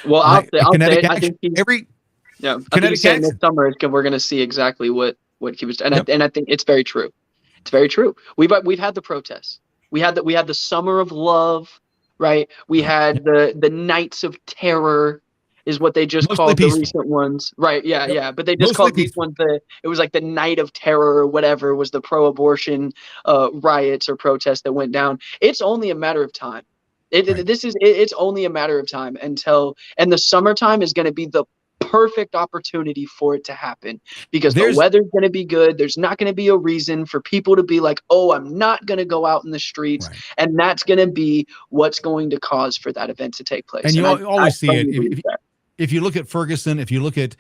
Well, I'll say it. I think this summer we're going to see exactly what he was, and I think it's very true. It's very true. We've had the protests. We had the summer of love, right? We had the nights of terror, is what they just called the recent ones, right? Yeah. But they just called these ones it was like the night of terror or whatever was the pro-abortion riots or protests that went down. It's only a matter of time. It's only a matter of time and the summertime is going to be the perfect opportunity for it to happen, because the weather's going to be good. There's not going to be a reason for people to be like, oh, I'm not going to go out in the streets. Right. And that's going to be what's going to cause for that event to take place. And you always see it. If you look at Ferguson, if you look at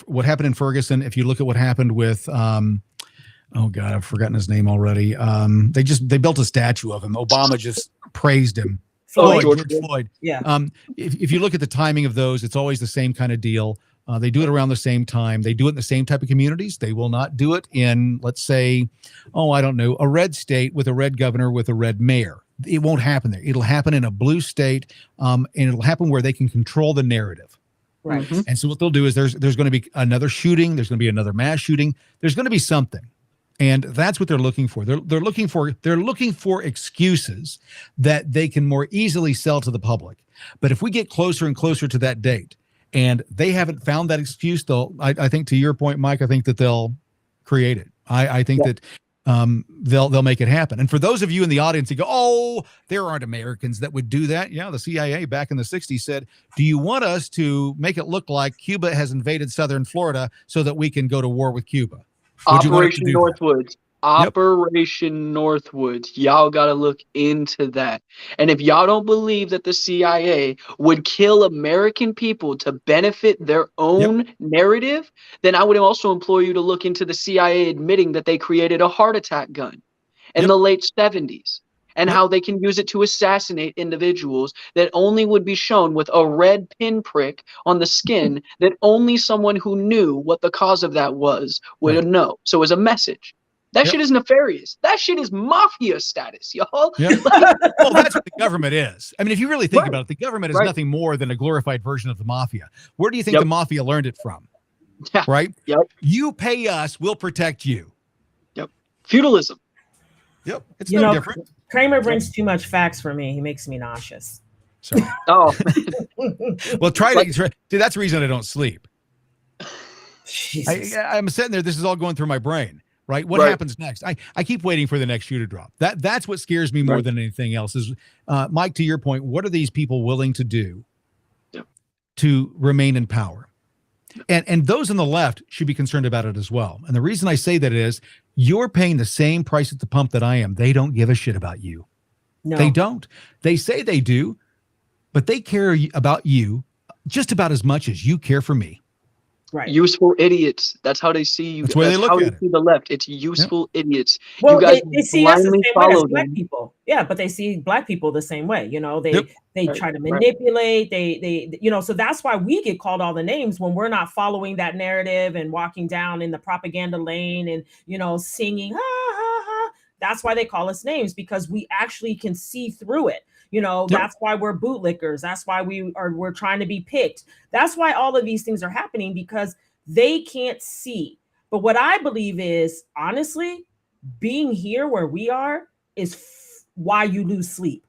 what happened in Ferguson, if you look at what happened with, oh God, I've forgotten his name already. They built a statue of him. Obama just praised him. George Floyd. Yeah. If you look at the timing of those, it's always the same kind of deal. They do it around the same time. They do it in the same type of communities. They will not do it in, let's say, I don't know, a red state with a red governor with a red mayor. It won't happen there. It'll happen in a blue state, and it'll happen where they can control the narrative. Right. Mm-hmm. And so what they'll do is there's going to be another shooting. There's going to be another mass shooting. There's going to be something. And that's what they're looking for. They're looking for excuses that they can more easily sell to the public. But if we get closer and closer to that date, and they haven't found that excuse, I think to your point, Mike, I think that they'll create it. I think that they'll make it happen. And for those of you in the audience who go, oh, there aren't Americans that would do that. Yeah, the CIA back in the 60s said, do you want us to make it look like Cuba has invaded southern Florida so that we can go to war with Cuba? Operation Northwoods. Operation Northwoods. Y'all got to look into that. And if y'all don't believe that the CIA would kill American people to benefit their own narrative, then I would also implore you to look into the CIA admitting that they created a heart attack gun in the late 70s and how they can use it to assassinate individuals that only would be shown with a red pinprick on the skin that only someone who knew what the cause of that was would know. So as a message. That shit is nefarious. That shit is mafia status, y'all. Well, that's what the government is. I mean, if you really think about it, the government is nothing more than a glorified version of the mafia. Where do you think the mafia learned it from? Right? You pay us, we'll protect you. Feudalism. It's no different. Kramer brings too much facts for me. He makes me nauseous. Sorry. Oh. Well, try to. See, that's the reason I don't sleep. Jesus. I'm sitting there. This is all going through my brain. Right. What happens next? I keep waiting for the next shoe to drop. That's what scares me more than anything else is, Mike, to your point, what are these people willing to do to remain in power? And those on the left should be concerned about it as well. And the reason I say that is you're paying the same price at the pump that I am. They don't give a shit about you. No. They don't. They say they do, but they care about you just about as much as you care for me. Right. Useful idiots. That's how they see you. That's the way they look at it. See the left. It's useful idiots. Well, you guys they see us the same way as black people. Yeah, but they see black people the same way. You know, they try to manipulate. They so that's why we get called all the names when we're not following that narrative and walking down in the propaganda lane and singing ha ha ha. That's why they call us names, because we actually can see through it. That's why we're bootlickers. That's why we're trying to be picked. That's why all of these things are happening, because they can't see. But what I believe is, honestly, being here where we are is why you lose sleep.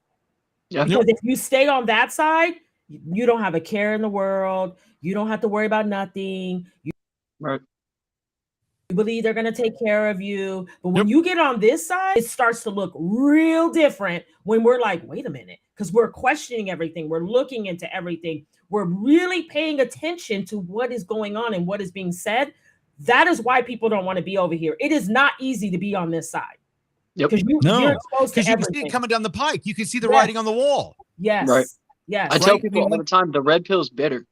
Because if you stay on that side, you don't have a care in the world. You don't have to worry about nothing. You believe they're going to take care of you. But when you get on this side, it starts to look real different when we're like, wait a minute, because we're questioning everything. We're looking into everything. We're really paying attention to what is going on and what is being said. That is why people don't want to be over here. It is not easy to be on this side. Because you're exposed to everything. You can see it coming down the pike. You can see the writing on the wall. Yes. I tell people all the time, the red pill is bitter.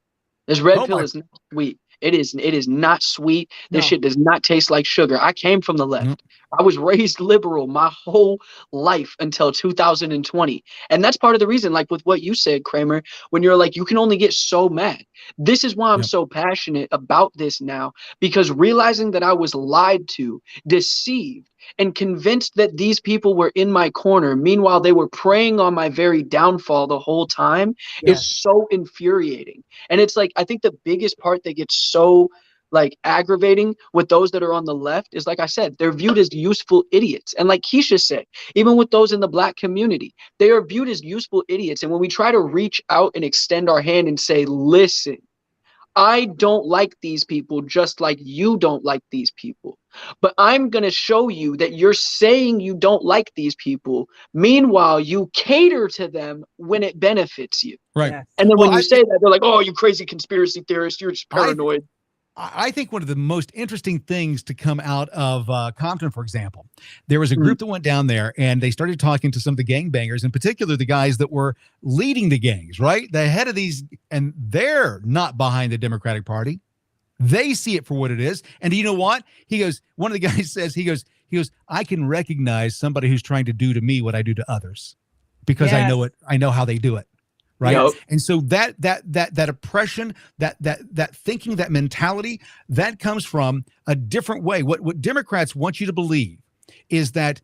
This red pill is not sweet. It is not sweet. This shit does not taste like sugar. I came from the left. I was raised liberal my whole life until 2020. And that's part of the reason, like with what you said, Kramer, when you're like, you can only get so mad. This is why I'm so passionate about this now, because realizing that I was lied to, deceived, and convinced that these people were in my corner, meanwhile they were preying on my very downfall the whole time, is so infuriating. And it's like, I think the biggest part that gets so like aggravating with those that are on the left is, like I said, they're viewed as useful idiots. And like Keisha said, even with those in the black community, they are viewed as useful idiots. And when we try to reach out and extend our hand and say, listen, I don't like these people just like you don't like these people. But I'm going to show you that you're saying you don't like these people. Meanwhile, you cater to them when it benefits you. Right. And then when you say that, they're like, oh, you crazy conspiracy theorist. You're just paranoid. I think one of the most interesting things to come out of Compton, for example, there was a group that went down there and they started talking to some of the gangbangers, in particular, the guys that were leading the gangs, right? The head of these, and they're not behind the Democratic Party. They see it for what it is. And you know what? He goes, one of the guys says, he goes, I can recognize somebody who's trying to do to me what I do to others because I know it. I know how they do it. Right. Yep. And so that oppression, that thinking, that mentality, that comes from a different way. What Democrats want you to believe is that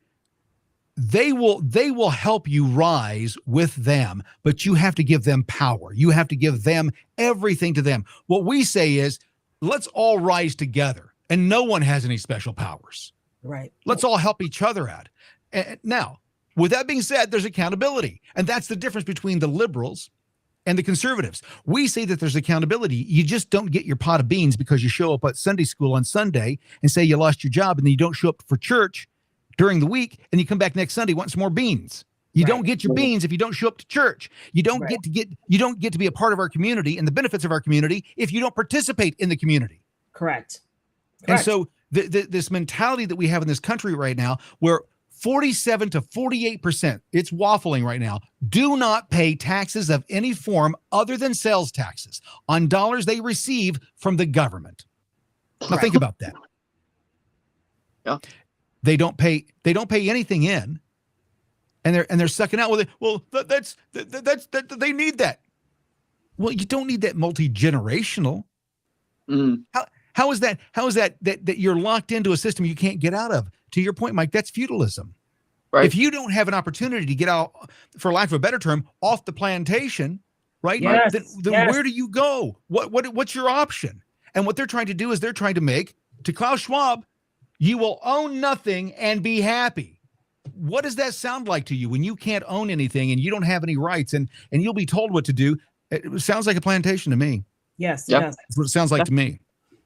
they will help you rise with them, but you have to give them power. You have to give them everything to them. What we say is, let's all rise together, and no one has any special powers. Right. Let's all help each other out. And now, with that being said, there's accountability. And that's the difference between the liberals and the conservatives. We say that there's accountability. You just don't get your pot of beans because you show up at Sunday school on Sunday and say you lost your job, and then you don't show up for church during the week, and you come back next Sunday wanting some more beans. You don't get your beans if you don't show up to church. You don't get to be a part of our community and the benefits of our community if you don't participate in the community. Correct. And so this mentality that we have in this country right now, where 47 to 48%, it's waffling right now, do not pay taxes of any form other than sales taxes on dollars they receive from the government. Now think about that. Yeah. They don't pay anything in, and they're sucking out. Well, they need that. Well, you don't need that multi-generational. How is that you're locked into a system you can't get out of? To your point, Mike, that's feudalism. Right. If you don't have an opportunity to get out, for lack of a better term, off the plantation, right? Yes. Then where do you go? What's your option? And what they're trying to do is they're trying to make, to Klaus Schwab, you will own nothing and be happy. What does that sound like to you when you can't own anything and you don't have any rights and you'll be told what to do? It sounds like a plantation to me. Yes, yep. It does. That's what it sounds like to me.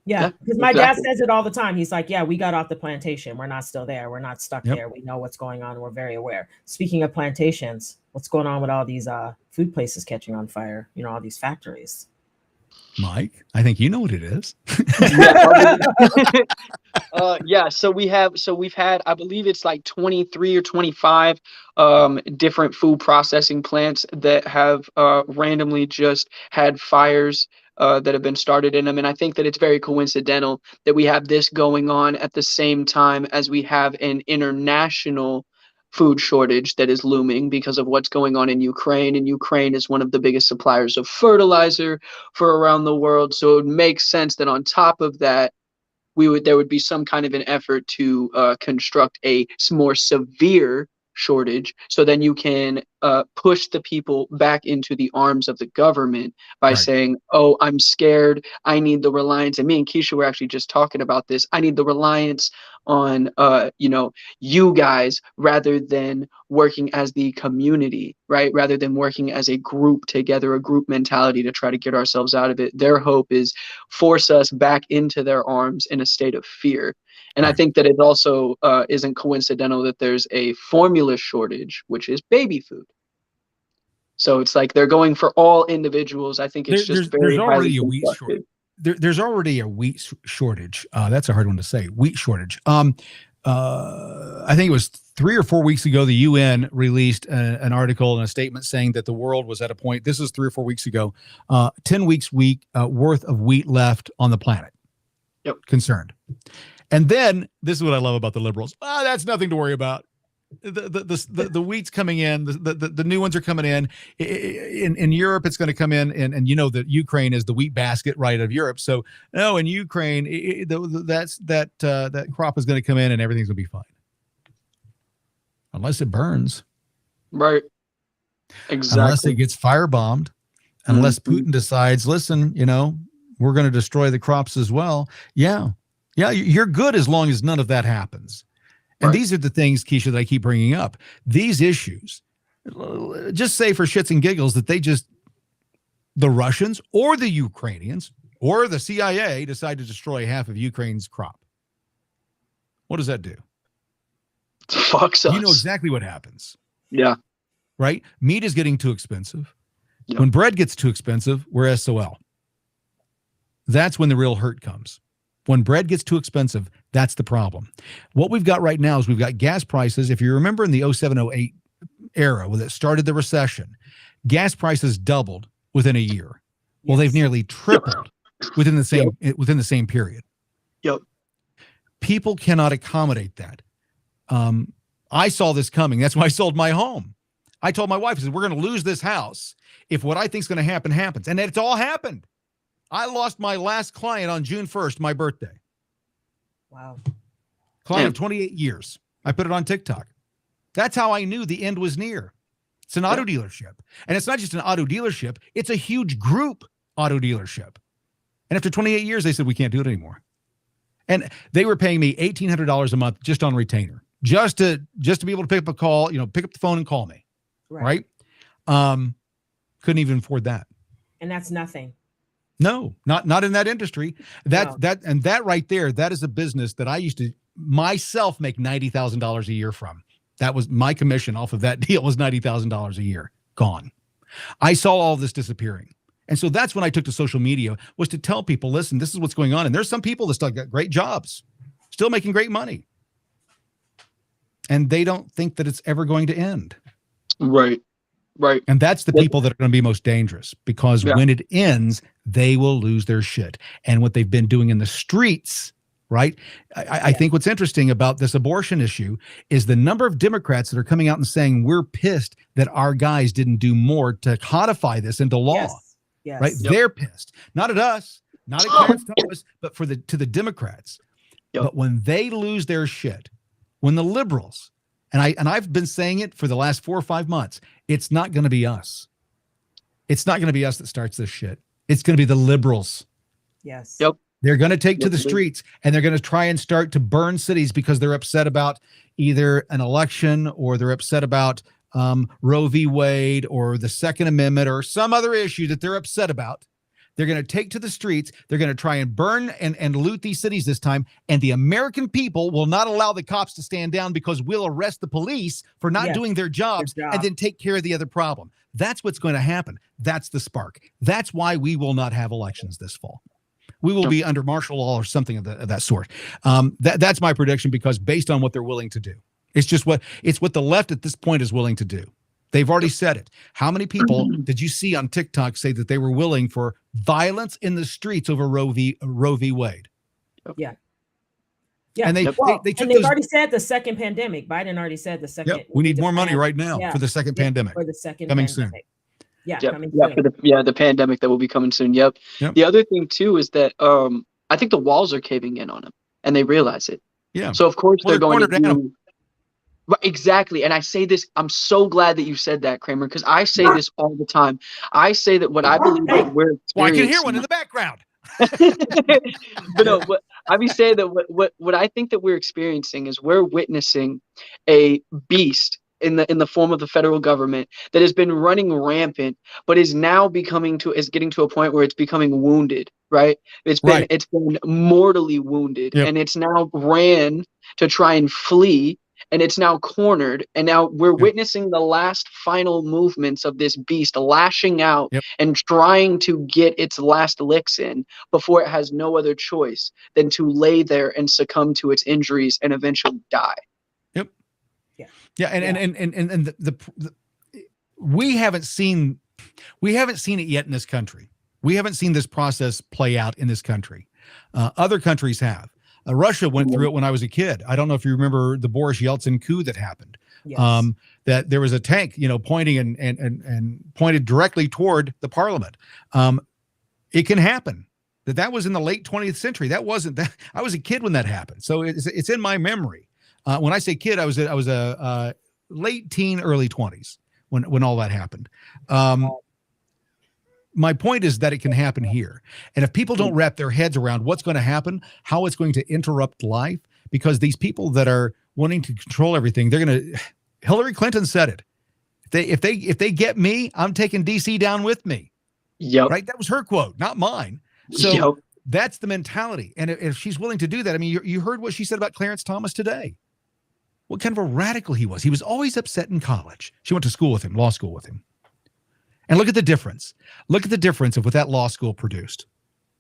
Yeah, because my dad says it all the time. He's like, yeah, we got off the plantation. We're not still there. We're not stuck there. We know what's going on. We're very aware. Speaking of plantations, what's going on with all these food places catching on fire? You know, all these factories. Mike, I think you know what it is. So we've had, I believe it's like 23 or 25 different food processing plants that have randomly just had fires that have been started in them. And I think that it's very coincidental that we have this going on at the same time as we have an international food shortage that is looming because of what's going on in Ukraine. And Ukraine is one of the biggest suppliers of fertilizer for around the world. So it makes sense that on top of that, there would be some kind of an effort to construct a more severe shortage, so then you can push the people back into the arms of the government by saying, oh, I'm scared, I need the reliance. And me and Keisha were actually just talking about this. I need the reliance on you guys, rather than working as the community, right? Rather than working as a group together, a group mentality to try to get ourselves out of it. Their hope is force us back into their arms in a state of fear. And I think that it also isn't coincidental that there's a formula shortage, which is baby food. So it's like they're going for all individuals. I think it's there's already a wheat shortage. There's already a wheat shortage. That's a hard one to say. Wheat shortage. I think it was 3 or 4 weeks ago, the UN released an article and a statement saying that the world was at a point. This is 3 or 4 weeks ago. 10 weeks worth of wheat left on the planet. Yep. Concerned. And then this is what I love about the liberals. That's nothing to worry about. The wheat's coming in. The new ones are coming in. In Europe, it's going to come in, and you know that Ukraine is the wheat basket right of Europe. So no, in Ukraine, that crop is going to come in, and everything's going to be fine, unless it burns. Right. Exactly. Unless it gets firebombed. Unless Putin decides, listen, we're going to destroy the crops as well. Yeah, you're good as long as none of that happens. And these are the things, Keisha, that I keep bringing up. These issues, just say for shits and giggles that the Russians or the Ukrainians or the CIA decide to destroy half of Ukraine's crop. What does that do? Fucks us. You know exactly what happens. Yeah. Right? Meat is getting too expensive. Yep. When bread gets too expensive, we're SOL. That's when the real hurt comes. When bread gets too expensive, that's the problem. What we've got right now is we've got gas prices. If you remember in the 07-08 era, when it started the recession, gas prices doubled within a year. Well, they've nearly tripled within the same period. Yep. People cannot accommodate that. I saw this coming. That's why I sold my home. I told my wife, I said, we're going to lose this house if what I think is going to happen happens. And it's all happened. I lost my last client on June 1st, my birthday. Wow. Client of 28 years. I put it on TikTok. That's how I knew the end was near. It's an auto dealership. And it's not just an auto dealership. It's a huge group auto dealership. And after 28 years, they said, we can't do it anymore. And they were paying me $1,800 a month just on retainer, just to be able to pick up a call, pick up the phone and call me. Right? Couldn't even afford that. And that's nothing. No, not in that industry. That right there, that is a business that I used to myself make $90,000 a year from. That was my commission off of that deal, was $90,000 a year gone. I saw all this disappearing. And so that's when I took to social media, was to tell people, listen, this is what's going on. And there's some people that still got great jobs, still making great money. And they don't think that it's ever going to end. Right. And that's the people that are going to be most dangerous, because when it ends, they will lose their shit. And what they've been doing in the streets, right? I think what's interesting about this abortion issue is the number of Democrats that are coming out and saying, we're pissed that our guys didn't do more to codify this into law. Yes. Right? They're pissed. Not at us, not at Clarence Thomas, but to the Democrats. But when they lose their shit, when the liberals, and I've been saying it for the last 4 or 5 months, it's not going to be us. It's not going to be us that starts this shit. It's going to be the liberals. Yes. Yep. They're going to take to the streets, and they're going to try and start to burn cities because they're upset about either an election, or they're upset about Roe v. Wade, or the Second Amendment, or some other issue that they're upset about. They're going to take to the streets. They're going to try and burn and loot these cities this time. And the American people will not allow the cops to stand down, because we'll arrest the police for not doing their jobs and then take care of the other problem. That's what's going to happen. That's the spark. That's why we will not have elections this fall. We will be under martial law or something of that sort. That's my prediction, because based on what they're willing to do, it's what the left at this point is willing to do. They've already said it. How many people did you see on TikTok say that they were willing for violence in the streets over Roe v. Wade? Yeah. And they've already said the second pandemic. Biden already said the second. We need more money right now for the second pandemic. For the second coming pandemic. soon. Coming soon. For the pandemic that will be coming soon. Yep. The other thing too is that I think the walls are caving in on them, and they realize it. Yeah. So of course they're going to do. But exactly. And I say this, I'm so glad that you said that, Kramer, because I say this all the time. I say that what I believe that we're experiencing. Well, I can hear one in the background. But no, I be saying that what I think that we're experiencing is we're witnessing a beast in the form of the federal government that has been running rampant, but is now getting to a point where it's becoming wounded, right? It's been mortally wounded, and it's now ran to try and flee. And it's now cornered, and now we're witnessing the last final movements of this beast lashing out and trying to get its last licks in before it has no other choice than to lay there and succumb to its injuries and eventually die. Yep. Yeah. And we haven't seen it yet in this country. We haven't seen this process play out in this country. Other countries have. Russia went through it when I was a kid. I don't know if you remember the Boris Yeltsin coup that happened. Yes. That there was a tank, pointing and pointed directly toward the parliament. It can happen. That was in the late 20th century. That wasn't that. I was a kid when that happened, so it's in my memory. When I say kid, I was a late teen, early 20s when all that happened. My point is that it can happen here. And if people don't wrap their heads around what's going to happen, how it's going to interrupt life, because these people that are wanting to control everything, they're going to, Hillary Clinton said it. If they get me, I'm taking DC down with me. Yep. Right. That was her quote, not mine. So that's the mentality. And if she's willing to do that, I mean, you heard what she said about Clarence Thomas today. What kind of a radical he was. He was always upset in college. She went to school with him, law school with him. And look at the difference. Look at the difference of what that law school produced.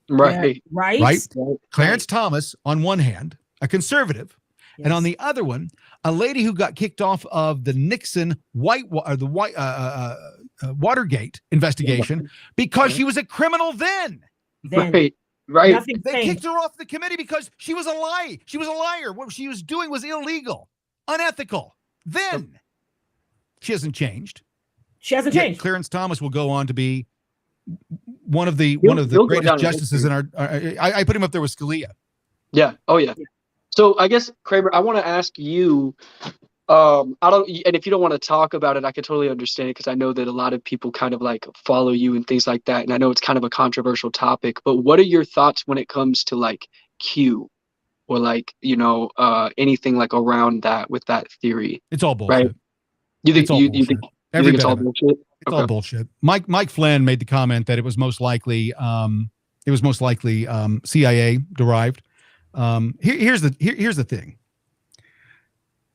Right. Right. Clarence Thomas, on one hand, a conservative, and on the other one, a lady who got kicked off of the Nixon Watergate investigation because she was a criminal then. Right. They kicked her off the committee because she was a lie. She was a liar. What she was doing was illegal, unethical. Then she hasn't changed. She hasn't changed. Clarence Thomas will go on to be one of the greatest justices in our. I put him up there with Scalia. Yeah. Oh yeah. So I guess, Kramer, I want to ask you. And if you don't want to talk about it, I could totally understand it, because I know that a lot of people kind of like follow you and things like that, and I know it's kind of a controversial topic. But what are your thoughts when it comes to like Q, or like anything like around that with that theory? It's all bullshit. Right? You think it's all bullshit? It's all bullshit. Mike Flynn made the comment that it was most likely CIA derived. Here's the thing.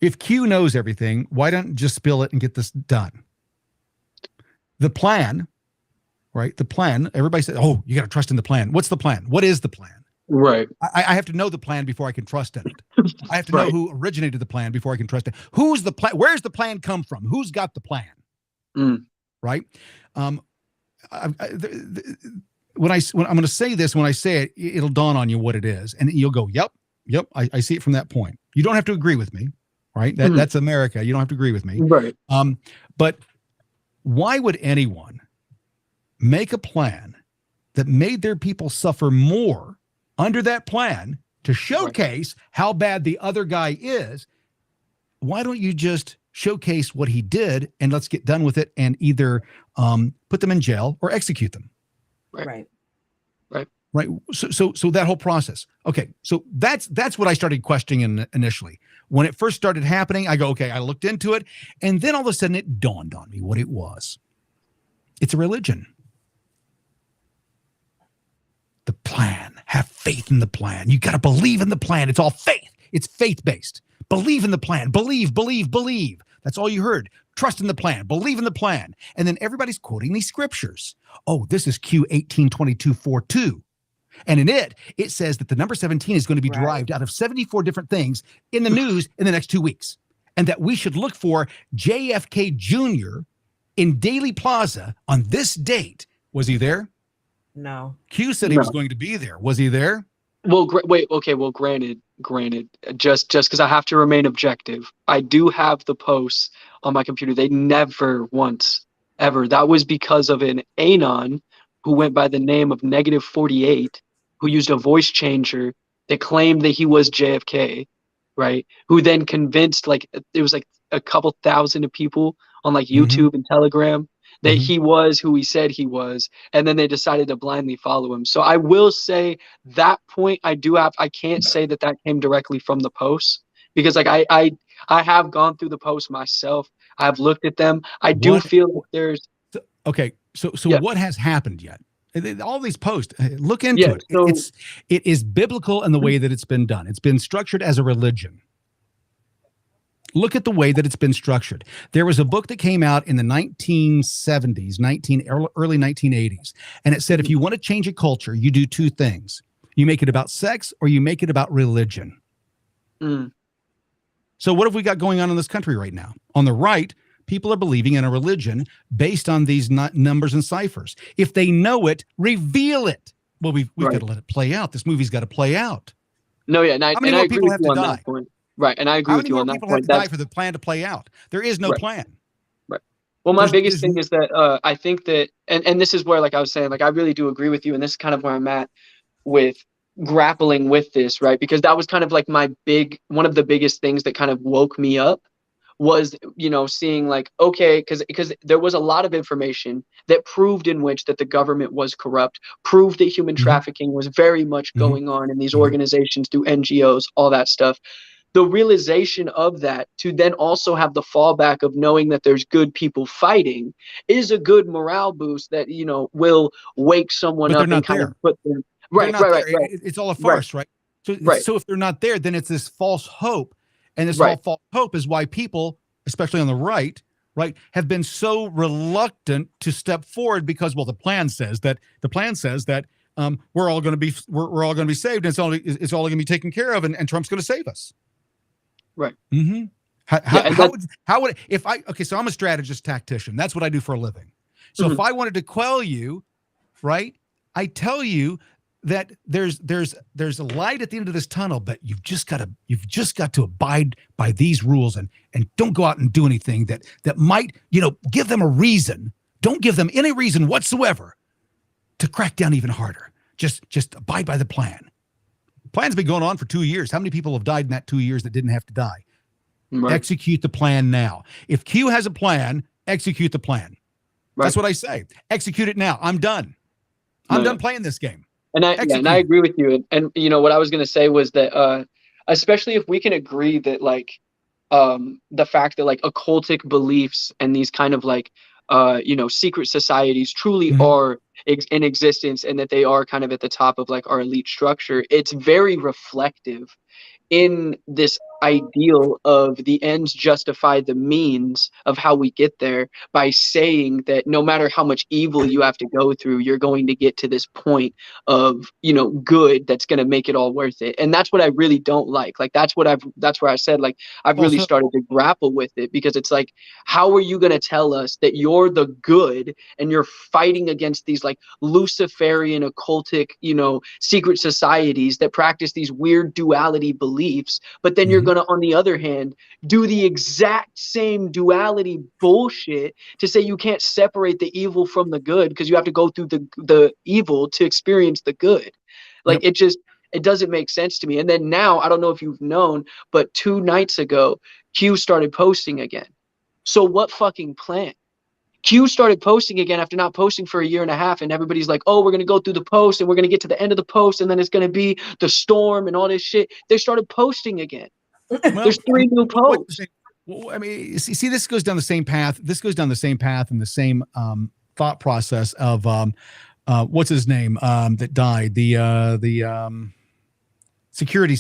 If Q knows everything, why don't just spill it and get this done? The plan, right? The plan. Everybody said, "Oh, you got to trust in the plan." What's the plan? What is the plan? Right. I have to know the plan before I can trust in it. I have to know who originated the plan before I can trust it. Who's the plan? Where's the plan come from? Who's got the plan? Right. When I'm going to say this, when I say it, it'll dawn on you what it is, and you'll go, "Yep, I see it from that point." You don't have to agree with me, right? That's America. You don't have to agree with me, right? But why would anyone make a plan that made their people suffer more under that plan to showcase how bad the other guy is? Why don't you just showcase what he did and let's get done with it and either put them in jail or execute them? Right. So that whole process. Okay. So that's what I started questioning initially. When it first started happening, I go, okay, I looked into it. And then all of a sudden it dawned on me what it was. It's a religion. The plan. Have faith in the plan. You got to believe in the plan. It's all faith. It's faith-based. Believe in the plan. Believe. That's all you heard. Trust in the plan. Believe in the plan. And then everybody's quoting these scriptures. Oh, this is Q 18:22:4:2. And in it says that the number 17 is going to be derived out of 74 different things in the news in the next 2 weeks. And that we should look for JFK Jr. in Daly Plaza on this date. Was he there? No. Q said he was going to be there. Was he there? Well, wait. Okay. Well, granted. Just because I have to remain objective, I do have the posts on my computer. They never once ever. That was because of an anon who went by the name of -48, who used a voice changer that claimed that he was JFK, right? Who then convinced it was like a couple thousand of people on like YouTube and Telegram that he was who he said he was, and then they decided to blindly follow him. So I will say that point I can't say that came directly from the posts, because like I have gone through the posts myself. I've looked at them. I do feel that there's okay. So what has happened yet? All these posts, look into it. So, it is biblical in the way that it's been done. It's been structured as a religion. Look at the way that it's been structured. There was a book that came out in the 1970s, early 1980s, and it said if you want to change a culture, you do two things. You make it about sex or you make it about religion. So what have we got going on in this country right now? On the right, people are believing in a religion based on these numbers and ciphers. If they know it, reveal it. Well, we've got to let it play out. This movie's got to play out. No, yeah. How many more people have to die? Right, and I agree with you on that point. How many more people have to die for the plan to play out? There is no plan. Right. Well, my biggest thing is that I think that, and this is where, like I was saying, like I really do agree with you, and this is kind of where I'm at with grappling with this, right? Because that was kind of like one of the biggest things that kind of woke me up was, seeing like, okay, because there was a lot of information that proved in which that the government was corrupt, proved that human trafficking was very much going on in these organizations through NGOs, all that stuff. The realization of that, to then also have the fallback of knowing that there's good people fighting, is a good morale boost that, will wake someone up and kind of put them right. It's all a farce, right? So if they're not there, then it's this false hope. And this whole false hope is why people, especially on the right, have been so reluctant to step forward because, well, the plan says that we're all going to be saved, and it's all going to be taken care of, and Trump's going to save us. Right. How would if I so I'm a strategist tactician. That's what I do for a living. So if I wanted to quell you, right, I tell you that there's a light at the end of this tunnel, but you've just got to abide by these rules and don't go out and do anything that might, give them a reason. Don't give them any reason whatsoever to crack down even harder. Just abide by the plan. Plan's been going on for 2 years. How many people have died in that 2 years that didn't have to die? Right. Execute the plan now. If Q has a plan, execute the plan. Right. That's what I say. Execute it now. I'm done. I'm done playing this game. And I agree with you. And what I was going to say was that especially if we can agree that the fact that occultic beliefs and these kind of secret societies truly are in existence, and that they are kind of at the top of our elite structure, it's very reflective in this ideal of the ends justify the means of how we get there, by saying that no matter how much evil you have to go through, you're going to get to this point of, you know, good that's going to make it all worth it. And that's what I really don't like. Like, that's where I said, like, I've really started to grapple with it, because it's like, how are you going to tell us that you're the good and you're fighting against these like Luciferian occultic, you know, secret societies that practice these weird duality beliefs, but then you're going to, on the other hand, do the exact same duality bullshit to say you can't separate the evil from the good because you have to go through the evil to experience the good. Like, it doesn't make sense to me. And then now, I don't know if you've known, but 2 nights ago, Q started posting again. So what fucking plan? Q started posting again after not posting for a year and a half, and everybody's like, oh, we're going to go through the post and we're going to get to the end of the post and then it's going to be the storm and all this shit. They started posting again. Well, there's 3 new posts. Well, I mean, see, this goes down the same path. This goes down the same path and the same thought process of what's his name that died? The security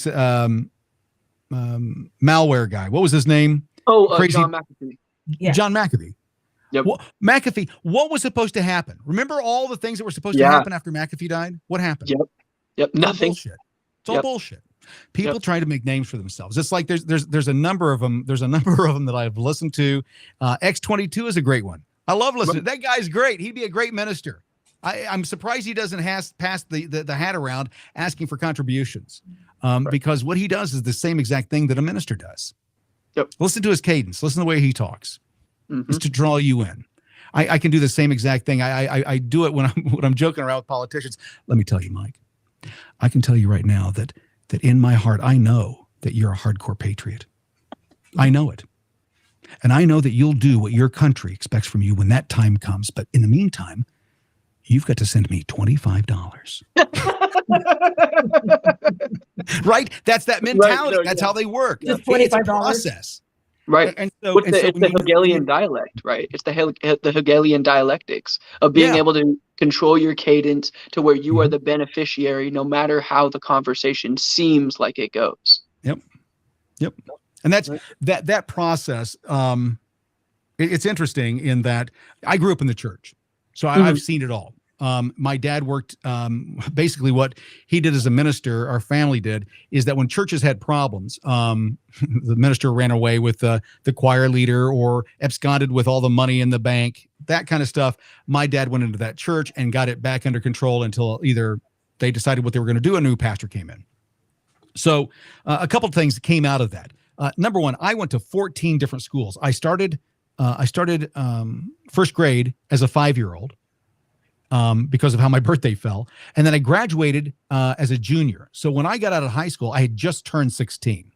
malware guy. What was his name? Oh, John McAfee. Yeah. John McAfee. Yep. McAfee, what was supposed to happen? Remember all the things that were supposed to happen after McAfee died? What happened? Yep. Nothing. It's all bullshit. People trying to make names for themselves. It's like there's a number of them. There's a number of them that I've listened to. X22 is a great one. I love listening. That guy's great. He'd be a great minister. I'm surprised he doesn't pass the hat around asking for contributions, because what he does is the same exact thing that a minister does. Yep. Listen to his cadence. Listen to the way he talks. Is to draw you in. I can do the same exact thing. I do it when I'm joking around with politicians. Let me tell you, Mike, I can tell you right now that in my heart, I know that you're a hardcore patriot. I know it. And I know that you'll do what your country expects from you when that time comes. But in the meantime, you've got to send me $25. Right? That's that mentality. Right, That's how they work. Just $25. It's a process. Right. And so it's the Hegelian dialect, right? It's the Hegelian dialectics of being able to control your cadence to where you are the beneficiary, no matter how the conversation seems like it goes. Yep. And that's that process. It's interesting in that I grew up in the church, so I've seen it all. My dad worked, basically what he did as a minister, our family did, is that when churches had problems, the minister ran away with the choir leader or absconded with all the money in the bank, that kind of stuff. My dad went into that church and got it back under control until either they decided what they were going to do, a new pastor came in. So a couple of things came out of that. Number one, I went to 14 different schools. I started first grade as a 5-year-old. Because of how my birthday fell. And then I graduated as a junior. So when I got out of high school, I had just turned 16.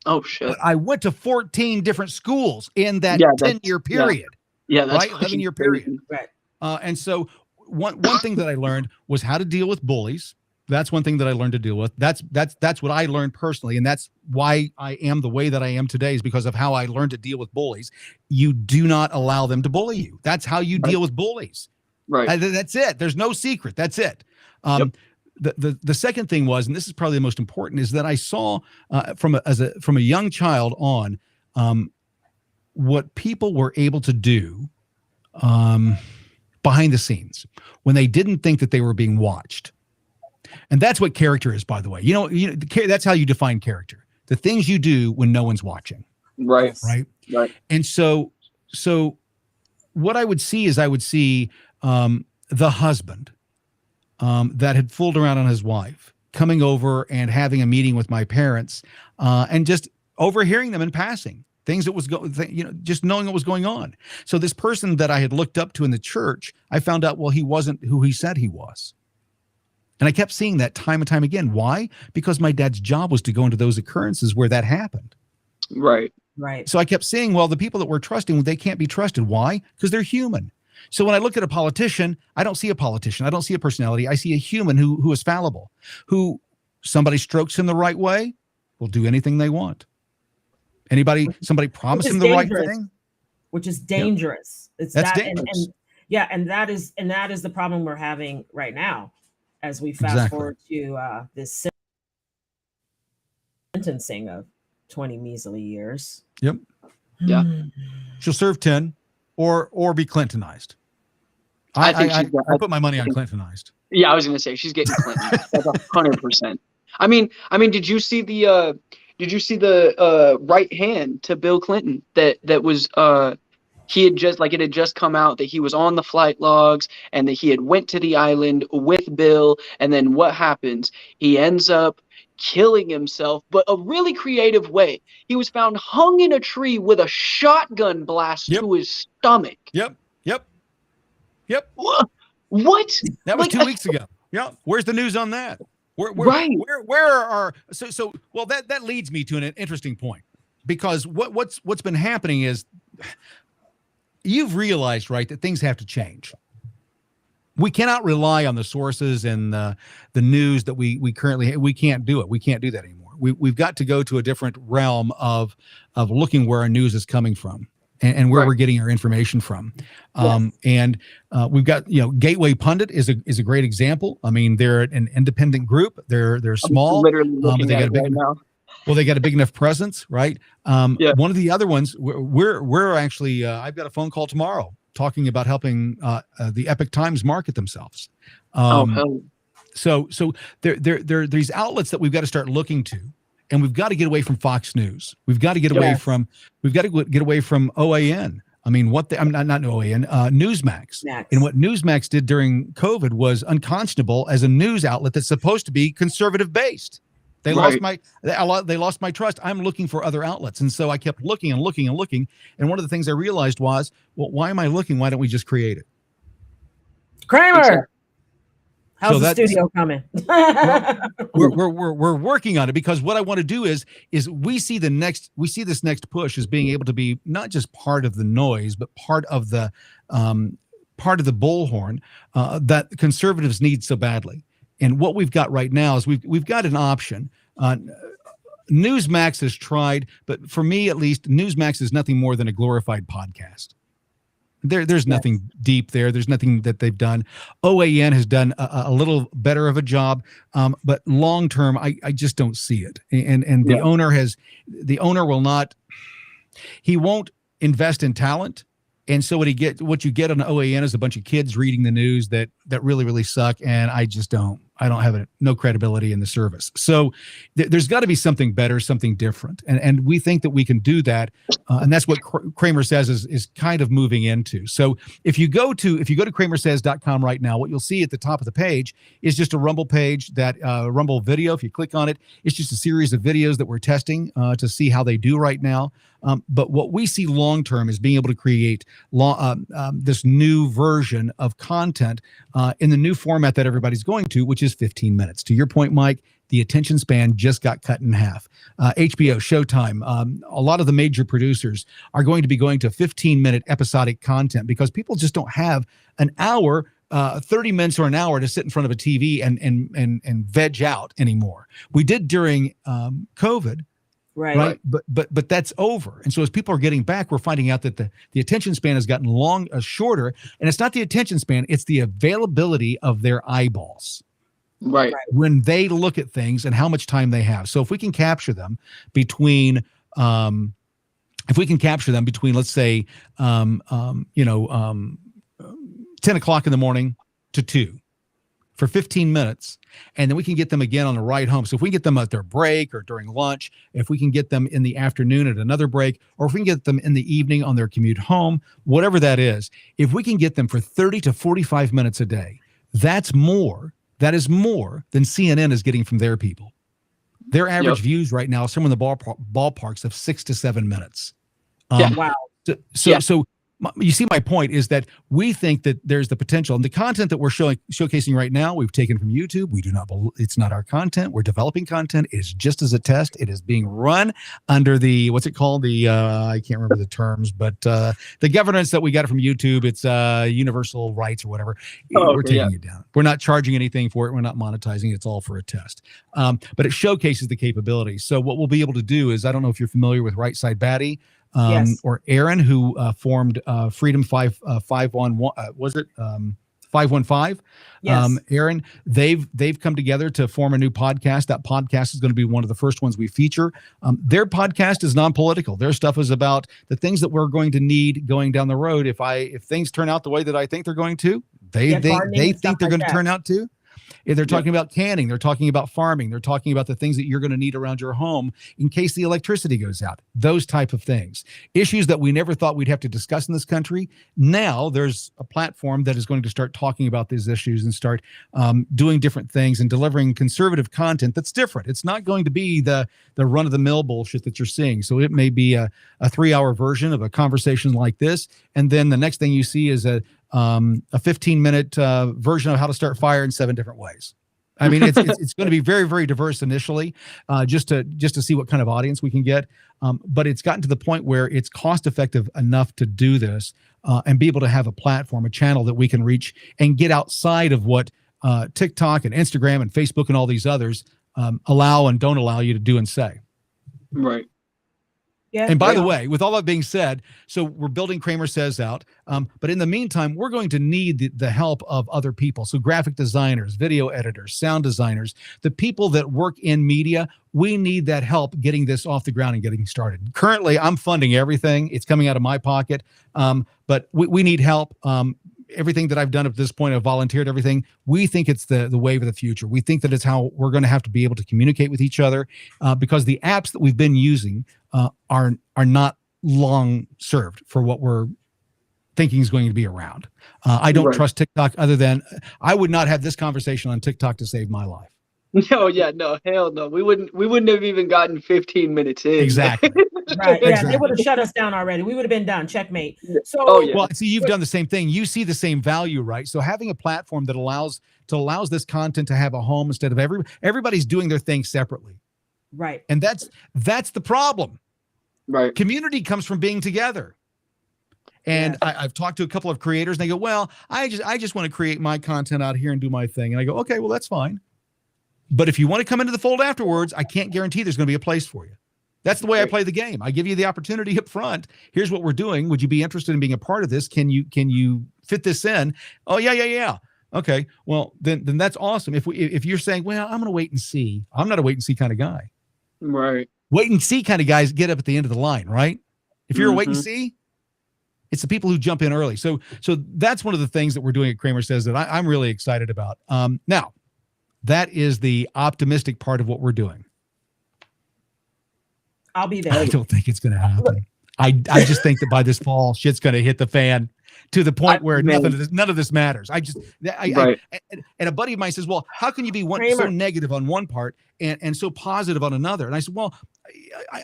Oh, shit. But I went to 14 different schools in that 10-year period. Yeah, that's right? 11-year period. Right. And so one thing that I learned was how to deal with bullies. That's one thing that I learned to deal with. That's what I learned personally. And that's why I am the way that I am today, is because of how I learned to deal with bullies. You do not allow them to bully you. That's how you deal with bullies. Right. That's it. There's no secret. That's it. The second thing was, and this is probably the most important, is that I saw from a young child on what people were able to do behind the scenes when they didn't think that they were being watched. And that's what character is, by the way. That's how you define character. The things you do when no one's watching. Right. And so what I would see is the husband that had fooled around on his wife coming over and having a meeting with my parents and just overhearing them in passing things that was just knowing what was going on. So this person that I had looked up to in the church, I found out, well, he wasn't who he said he was. And I kept seeing that time and time again. Why? Because my dad's job was to go into those occurrences where that happened. Right. So I kept seeing, well, the people that we're trusting, they can't be trusted. Why? Because they're human. So when I look at a politician, I don't see a politician. I don't see a personality. I see a human who is fallible, who somebody strokes him the right way, will do anything they want. Somebody promise him the right thing, which is dangerous. Yep. That's dangerous. And that is the problem we're having right now as we fast forward to this sentencing of 20 measly years. Yep. Yeah. She'll serve 10 or be Clintonized. I think I put my money on Clintonized. Yeah, I was gonna say she's getting Clinton. That's 100%. I mean, did you see the right hand to Bill Clinton that was he had just it had just come out that he was on the flight logs and that he had went to the island with Bill, and then what happens? He ends up killing himself, but a really creative way. He was found hung in a tree with a shotgun blast to his stomach. Yep. What? That was 2 weeks ago. Yeah. Where's the news on that? Where are well, that leads me to an interesting point, because what's been happening is you've realized, right, that things have to change. We cannot rely on the sources and the news that we currently we can't do it. We can't do that anymore. We've got to go to a different realm of looking where our news is coming from and where we're getting our information from. And we've got, Gateway Pundit is a great example. I mean, they're an independent group. They're small. But they got a big enough. Well, they got a big enough presence, right? One of the other ones, we're actually, I've got a phone call tomorrow talking about helping the Epic Times market themselves. So there are these outlets that we've got to start looking to, and we've got to get away from Fox News. We've got to get away from OAN. I mean, not OAN, Newsmax. And what Newsmax did during COVID was unconscionable as a news outlet that's supposed to be conservative based. They lost my trust. I'm looking for other outlets. And so I kept looking and looking and looking. And one of the things I realized was, well, why am I looking? Why don't we just create it? Kramer, how's the studio coming? we're working on it, because what I want to do is we see this next push as being able to be not just part of the noise, but part of the bullhorn that conservatives need so badly. And what we've got right now is we've got an option. Newsmax has tried, but for me at least, Newsmax is nothing more than a glorified podcast. There's nothing deep there. There's nothing that they've done. OAN has done a little better of a job, but long term, I just don't see it. And the owner will not. He won't invest in talent. And so what you get on OAN is a bunch of kids reading the news that really, really suck. And I don't have no credibility in the service. So there's got to be something better, something different. And we think that we can do that. And that's what Kramer Says is kind of moving into. So if you go to kramersays.com right now, what you'll see at the top of the page is just a Rumble page, that Rumble video. If you click on it, it's just a series of videos that we're testing to see how they do right now. But what we see long term is being able to create this new version of content in the new format that everybody's going to, which is 15 minutes. To your point, Mike, the attention span just got cut in half. HBO, Showtime, a lot of the major producers are going to be going to 15-minute episodic content, because people just don't have an hour, 30 minutes or an hour to sit in front of a TV and veg out anymore. We did during COVID. Right. But that's over. And so as people are getting back, we're finding out that the attention span has gotten shorter, and it's not the attention span, it's the availability of their eyeballs. Right. When they look at things and how much time they have. So if we can capture them between let's say 10 o'clock in the morning to 2 for 15 minutes, and then we can get them again on the ride home. So if we get them at their break or during lunch, if we can get them in the afternoon at another break, or if we can get them in the evening on their commute home, whatever that is, if we can get them for 30 to 45 minutes a day, that is more than CNN is getting from their people. Their average views right now, somewhere in the ballparks of 6 to 7 minutes. Wow. So you see, my point is that we think that there's the potential, and the content that we're showcasing right now, we've taken from YouTube. We do not believe it's not our content. We're developing content. It is just as a test. It is being run under the, what's it called? I can't remember the terms, but the governance that we got from YouTube, it's universal rights or whatever. We're taking it down. We're not charging anything for it. We're not monetizing it. It's all for a test. But it showcases the capabilities. So what we'll be able to do is, I don't know if you're familiar with Right Side Batty. Or Aaron, who formed Freedom 551. Was it? 515. Yes. Aaron, they've come together to form a new podcast. That podcast is going to be one of the first ones we feature. Their podcast is non-political. Their stuff is about the things that we're going to need going down the road. If things turn out the way that I think they're going to, they think they're going to turn out to. If they're talking about canning, they're talking about farming, they're talking about the things that you're going to need around your home in case the electricity goes out, those type of things. Issues that we never thought we'd have to discuss in this country. Now there's a platform that is going to start talking about these issues and start doing different things and delivering conservative content that's different. It's not going to be the run-of-the-mill bullshit that you're seeing. So it may be a 3-hour version of a conversation like this, and then the next thing you see is a 15-minute version of how to start fire in 7 different ways. I mean, it's going to be very, very diverse initially, just to see what kind of audience we can get. But it's gotten to the point where it's cost effective enough to do this and be able to have a platform, a channel that we can reach and get outside of what TikTok and Instagram and Facebook and all these others allow and don't allow you to do and say. Right. Yeah. And by the way, with all that being said, so we're building Kramer Says out. But in the meantime, we're going to need the help of other people. So graphic designers, video editors, sound designers, the people that work in media, we need that help getting this off the ground and getting started. Currently, I'm funding everything. It's coming out of my pocket. But we need help. Everything that I've done at this point, I've volunteered everything. We think it's the wave of the future. We think that it's how we're going to have to be able to communicate with each other because the apps that we've been using are not long served for what we're thinking is going to be around. I don't trust TikTok other than I would not have this conversation on TikTok to save my life. No, hell no. We wouldn't have even gotten 15 minutes in. Exactly. Right. Yeah, they would have shut us down already. We would have been done. Checkmate. So well, see, you've done the same thing. You see the same value, right? So having a platform that allows this content to have a home instead of everybody's doing their thing separately. Right. And that's the problem. Right. Community comes from being together. And I've talked to a couple of creators and they go, well, I just want to create my content out here and do my thing. And I go, okay, well, that's fine. But if you want to come into the fold afterwards, I can't guarantee there's going to be a place for you. That's the way I play the game. I give you the opportunity up front. Here's what we're doing. Would you be interested in being a part of this? Can you fit this in? Oh, yeah. Okay. Well, then that's awesome. If you're saying, well, I'm going to wait and see. I'm not a wait and see kind of guy. Right. Wait and see kind of guys get up at the end of the line, right? If you're a wait and see, it's the people who jump in early. So that's one of the things that we're doing at Kramer Says that I'm really excited about. Now, that is the optimistic part of what we're doing. I'll be there. I don't think it's going to happen. I just think that by this fall, shit's going to hit the fan to the point where none of this matters. And a buddy of mine says, well, how can you be so negative on one part and so positive on another? And I said, well,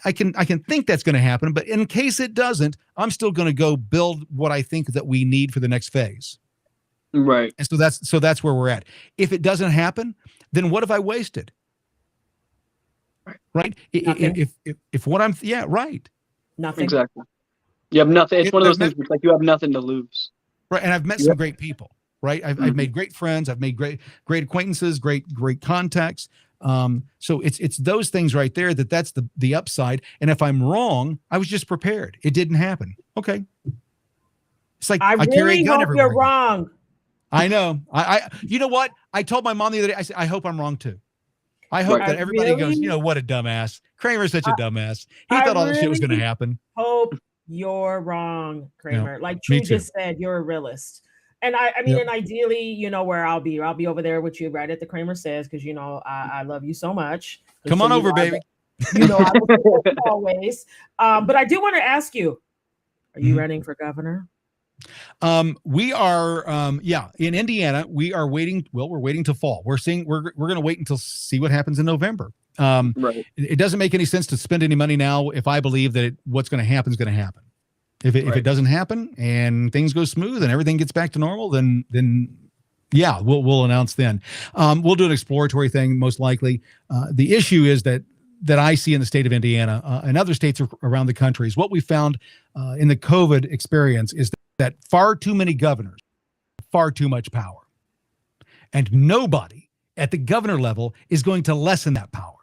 I can think that's going to happen, but in case it doesn't, I'm still going to go build what I think that we need for the next phase. Right. And so that's where we're at. If it doesn't happen, then what have I wasted? Right. If what I'm right. Nothing. Exactly. You have nothing. It's one of those things where it's like you have nothing to lose. Right. And I've met some great people. Right. I've made great friends. I've made great acquaintances, great contacts. So it's those things right there that's the upside. And if I'm wrong, I was just prepared. It didn't happen. Okay. It's like I carry a gun hope you're wrong. I know. You know what? I told my mom the other day, I said, I hope I'm wrong too. I hope that everybody goes, what a dumbass. Kramer's such a dumbass. He thought all this shit was going to happen. Hope you're wrong, Kramer. Like True just said, you're a realist. And I mean, and ideally, where I'll be over there with you right at the Kramer Says, because, I love you so much. Come on over, baby. I will always. But I do want to ask you, are you running for governor? We are, in Indiana, we are waiting. Well, we're waiting to fall. We're going to wait until see what happens in November. Right. It doesn't make any sense to spend any money now if I believe that what's going to happen is going to happen. If it doesn't happen and things go smooth and everything gets back to normal, then we'll announce then. We'll do an exploratory thing most likely. The issue is that I see in the state of Indiana and other states around the country is what we found in the COVID experience is that far too many governors, far too much power. And nobody at the governor level is going to lessen that power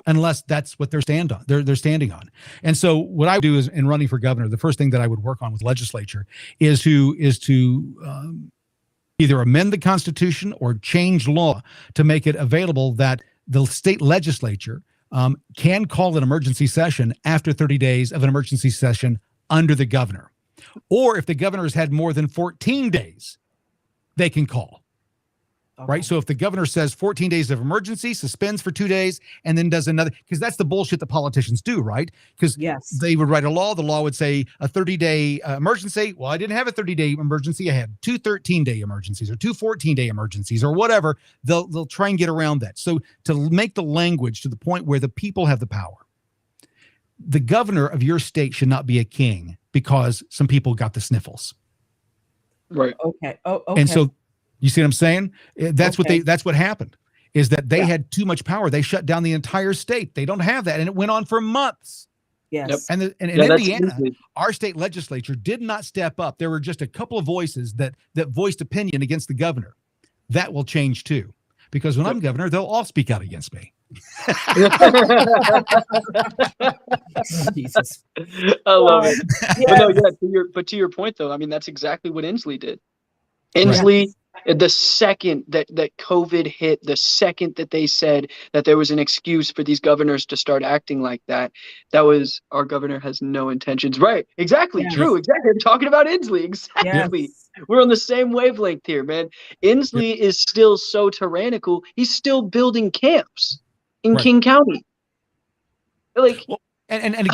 unless that's what they're standing on. And so what I do is in running for governor, the first thing that I would work on with legislature is to either amend the Constitution or change law to make it available that the state legislature can call an emergency session after 30 days of an emergency session under the governor. Or if the governor has had more than 14 days, they can call. Okay. Right. So if the governor says 14 days of emergency, suspends for 2 days, and then does another, because that's the bullshit that politicians do, right? Because they would write a law. The law would say a 30-day emergency. Well, I didn't have a 30-day emergency. I had 2 13-day emergencies or 2 14-day emergencies or whatever. They'll try and get around that. So to make the language to the point where the people have the power, the governor of your state should not be a king because some people got the sniffles. Right. Okay. Oh, okay. And so, you see what I'm saying? That's what happened, is that they had too much power. They shut down the entire state. They don't have that. And it went on for months. Yes. And in Indiana, our state legislature did not step up. There were just a couple of voices that voiced opinion against the governor. That will change too, because when I'm governor, they'll all speak out against me. Jesus. I love it. Yes. But to your point though, I mean, that's exactly what Inslee did. Inslee, the second that COVID hit, the second that they said that there was an excuse for these governors to start acting like that, that was, our governor has no intentions. Right. Exactly. Yes. True. Exactly. I'm talking about Inslee. Exactly. Yes. We're on the same wavelength here, man. Inslee is still so tyrannical. He's still building camps in King County. Like, well, and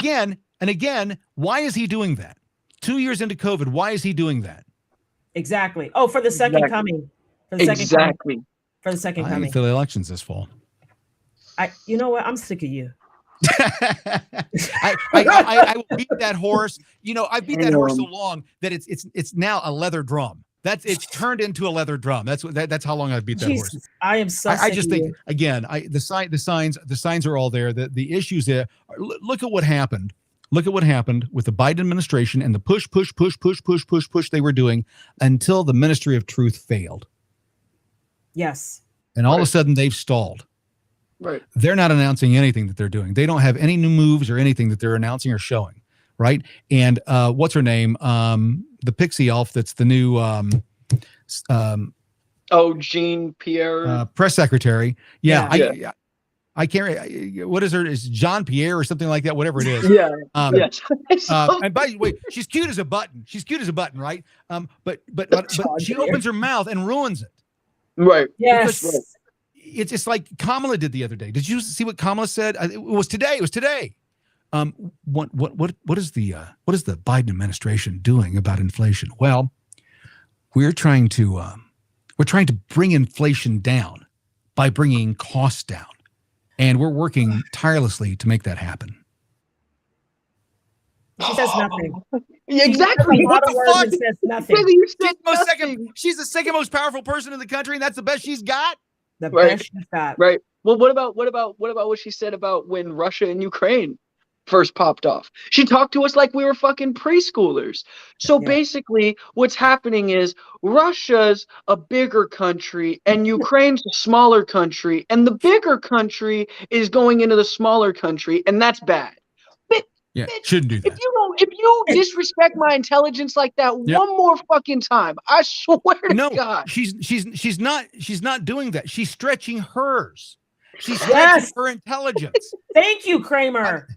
again, why is he doing that? 2 years into COVID, why is he doing that? Exactly. Oh, for the second coming. For the second coming. For the elections this fall. You know what? I'm sick of you. I will beat that horse. You know, I beat that horse so long that it's now a leather drum. It's turned into a leather drum. That's how long I've beat that horse. I am so. I just think again, the signs are all there. The issues there. Look at what happened. Look at what happened with the Biden administration and the push they were doing until the Ministry of Truth failed. Yes. And all of a sudden they've stalled. Right. They're not announcing anything that they're doing. They don't have any new moves or anything that they're announcing or showing. Right. And what's her name? The pixie elf that's the new Jean Pierre press secretary. Yeah. I can't. What is her? Is John Pierre or something like that? Whatever it is. Yeah. Yes. And by the way, she's cute as a button. She's cute as a button, right? But she opens her mouth and ruins it. Right. Yes. It's like Kamala did the other day. Did you see what Kamala said? It was today. What is the Biden administration doing about inflation? Well, we're trying to bring inflation down by bringing costs down. And we're working tirelessly to make that happen. She says nothing. Exactly. What the fuck? Says nothing. She's the second most powerful person in the country, and that's the best she's got. The best she's got. Right. Well, what about what she said about when Russia and Ukraine first popped off? She talked to us like we were fucking preschoolers. So basically what's happening is Russia's a bigger country and Ukraine's a smaller country, and the bigger country is going into the smaller country, and that's bad. Shouldn't do that. If you disrespect my intelligence like that one more fucking time, I swear to God. She's not doing that. She's stretching hers. She's stretching her intelligence. Thank you, Kramer.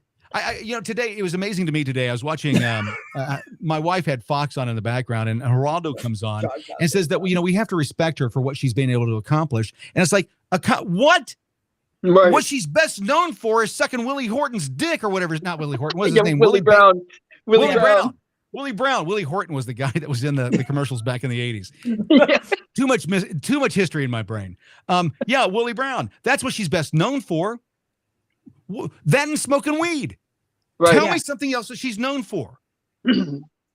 Today it was amazing to me. Today I was watching. My wife had Fox on in the background, and Geraldo comes on and says that we have to respect her for what she's been able to accomplish. And it's like, what? Right. What she's best known for is sucking Willie Horton's dick or whatever. It's not Willie Horton. What's his name? Willie Brown. Willie Brown. Willie Horton was the guy that was in the commercials back in the 80s. Too much history in my brain. Willie Brown. That's what she's best known for. That and smoking weed. Right. Tell me something else that she's known for.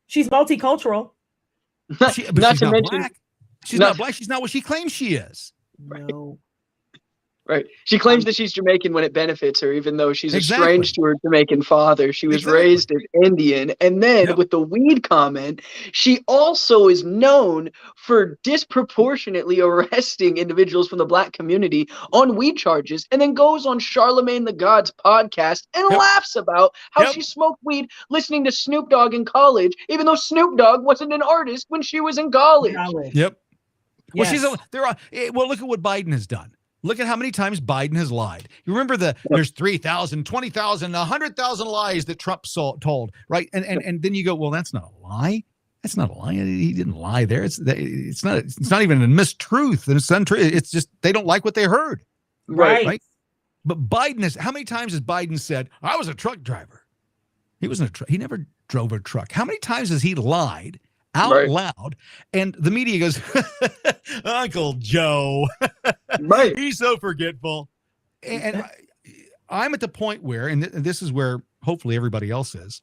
She's multicultural. She's not black. She's not black. She's not what she claims she is. No. Right. She claims that she's Jamaican when it benefits her, even though she's estranged to her Jamaican father. She was raised as Indian. And then with the weed comment, she also is known for disproportionately arresting individuals from the black community on weed charges, and then goes on Charlemagne the God's podcast and laughs about how she smoked weed listening to Snoop Dogg in college, even though Snoop Dogg wasn't an artist when she was in college. Yep. Well, Yes. well, look at what Biden has done. Look at how many times Biden has lied. You remember there's 3,000, 20,000, 100,000 lies that Trump told, right? And then you go, well, that's not a lie. That's not a lie. He didn't lie there. It's not even a mistruth. It's untrue. It's just they don't like what they heard. Right. But how many times has Biden said, I was a truck driver? He wasn't a truck. He never drove a truck. How many times has he lied out loud? And the media goes, Uncle Joe. Right. He's so forgetful. And I'm at the point where, and this is where hopefully everybody else is,